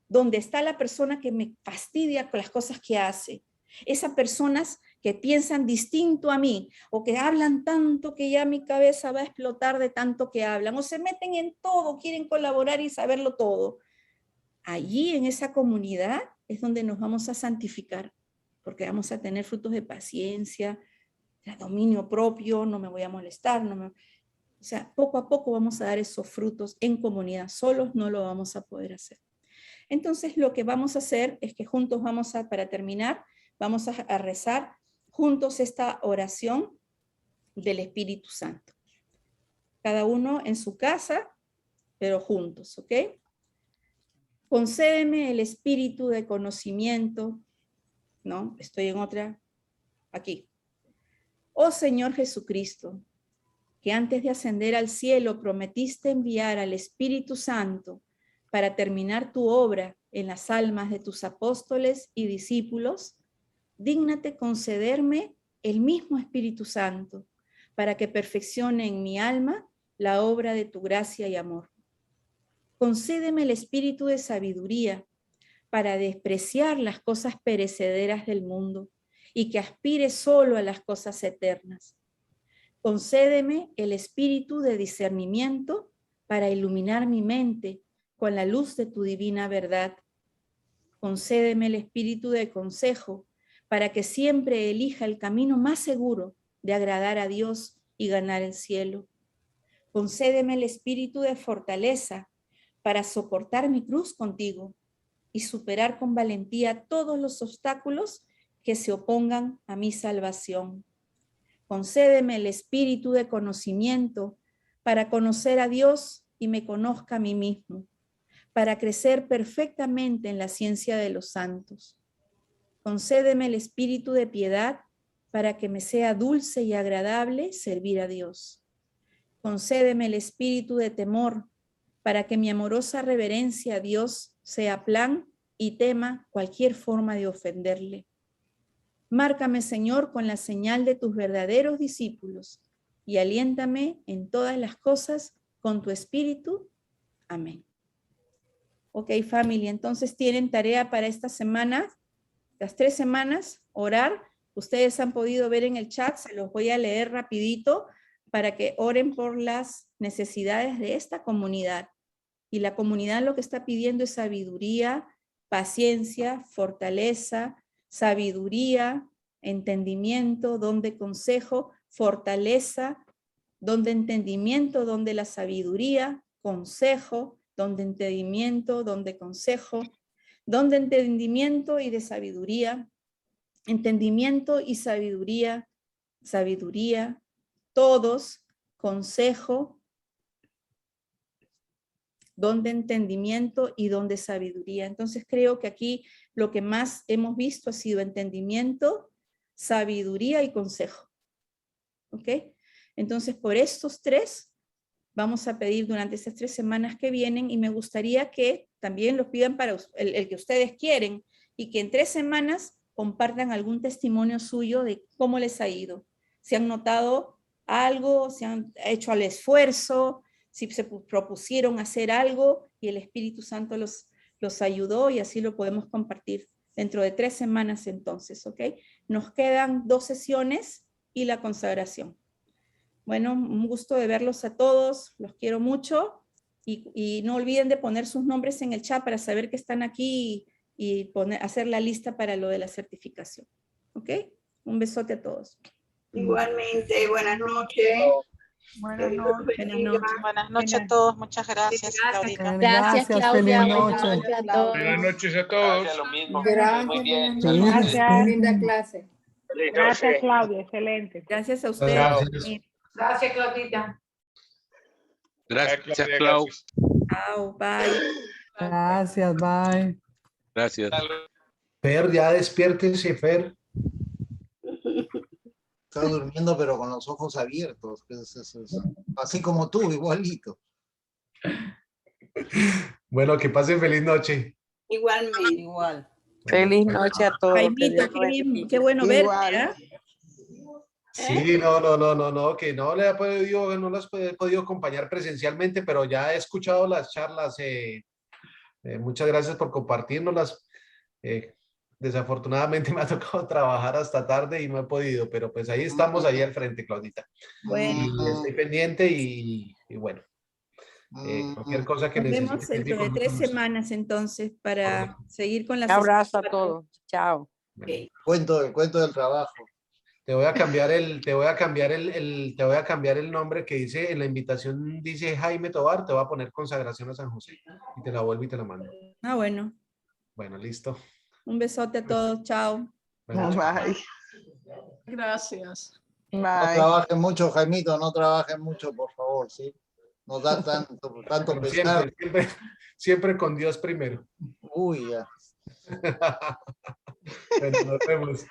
donde está la persona que me fastidia con las cosas que hace. Esas personas que piensan distinto a mí, o que hablan tanto que ya mi cabeza va a explotar de tanto que hablan, o se meten en todo, quieren colaborar y saberlo todo. Allí en esa comunidad es donde nos vamos a santificar, porque vamos a tener frutos de paciencia, de dominio propio, no me voy a molestar, o sea, poco a poco vamos a dar esos frutos en comunidad, solos no lo vamos a poder hacer. Entonces lo que vamos a hacer es que juntos para terminar, vamos a rezar juntos esta oración del Espíritu Santo. Cada uno en su casa, pero juntos, ¿ok? Concédeme el espíritu de conocimiento, ¿no? Estoy en otra, aquí. Oh Señor Jesucristo, que antes de ascender al cielo prometiste enviar al Espíritu Santo para terminar tu obra en las almas de tus apóstoles y discípulos, dígnate concederme el mismo Espíritu Santo, para que perfeccione en mi alma la obra de tu gracia y amor. Concédeme el espíritu de sabiduría, para despreciar las cosas perecederas del mundo, y que aspire solo a las cosas eternas. Concédeme el espíritu de discernimiento, para iluminar mi mente con la luz de tu divina verdad. Concédeme el espíritu de consejo, para que siempre elija el camino más seguro de agradar a Dios y ganar el cielo. Concédeme el espíritu de fortaleza, para soportar mi cruz contigo y superar con valentía todos los obstáculos que se opongan a mi salvación. Concédeme el espíritu de conocimiento, para conocer a Dios y me conozca a mí mismo, para crecer perfectamente en la ciencia de los santos. Concédeme el espíritu de piedad, para que me sea dulce y agradable servir a Dios. Concédeme el espíritu de temor, para que mi amorosa reverencia a Dios sea plan y tema cualquier forma de ofenderle. Márcame, Señor, con la señal de tus verdaderos discípulos y aliéntame en todas las cosas con tu espíritu. Amén. Ok, familia, entonces tienen tarea para esta semana, las 3 semanas, orar. Ustedes han podido ver en el chat, se los voy a leer rapidito para que oren por las necesidades de esta comunidad. Y la comunidad lo que está pidiendo es sabiduría, paciencia, fortaleza, sabiduría, entendimiento, don de consejo, fortaleza, don de entendimiento, don de la sabiduría, consejo, don de entendimiento, don de consejo, don de entendimiento y de sabiduría, entendimiento y sabiduría, sabiduría, todos, consejo, don de entendimiento y don de sabiduría. Entonces creo que aquí lo que más hemos visto ha sido entendimiento, sabiduría y consejo. ¿Ok? Entonces, por estos 3, vamos a pedir durante estas 3 semanas que vienen, y me gustaría que también los pidan para el que ustedes quieren, y que en 3 semanas compartan algún testimonio suyo de cómo les ha ido. Si han notado algo, si han hecho el esfuerzo, si se propusieron hacer algo y el Espíritu Santo los ayudó, y así lo podemos compartir dentro de 3 semanas entonces, ¿ok? Nos quedan 2 sesiones y la consagración. Bueno, un gusto de verlos a todos, los quiero mucho, y no olviden de poner sus nombres en el chat para saber que están aquí y hacer la lista para lo de la certificación, ¿ok? Un besote a todos. Igualmente, buenas noches. Buenas noches. Buenas noches. Buenas noches a todos. Muchas gracias, Claudita. Gracias, Claudia. Feliz Buenas noche. noches a todos. Buenas noches a todos. Gracias, lo mismo. Gracias, Muy bien. buenas Sí. noches. Linda clase. Gracias, Claudia. Excelente. Gracias a ustedes. Gracias. Gracias, Claudita. Gracias, Clau. Chao, bye. Gracias, bye. Gracias. Fer, ya despiértese, Fer. Está durmiendo pero con los ojos abiertos, así como tú, igualito. Bueno, que pasen feliz noche. Igualmente. Igual. Feliz noche a todos. Jaimito, qué bueno verte, ¿eh? Sí, no, que no le ha podido, no las he podido acompañar presencialmente, pero ya he escuchado las charlas. Muchas gracias por compartirnoslas. Desafortunadamente me ha tocado trabajar hasta tarde y no he podido, pero pues ahí estamos, ahí al frente, Claudita. Bueno. Y estoy pendiente y bueno, cualquier cosa que Nos vemos necesite. dentro de 3 semanas entonces para seguir con la Un abrazo a sesión. todos. Chao. El cuento del trabajo. Te voy a cambiar el nombre que dice en la invitación, dice Jaime Tobar, te voy a poner consagración a San José y te la vuelvo y te la mando. Ah, bueno. Bueno, listo. Un besote a todos. Chao. Buenas noches. Bye. Gracias. No Bye. trabajen mucho, Jaimito, no trabajen mucho, por favor, ¿sí? Nos da tanto Pero pesar. siempre con Dios primero. Uy, ya. Bueno, nos vemos.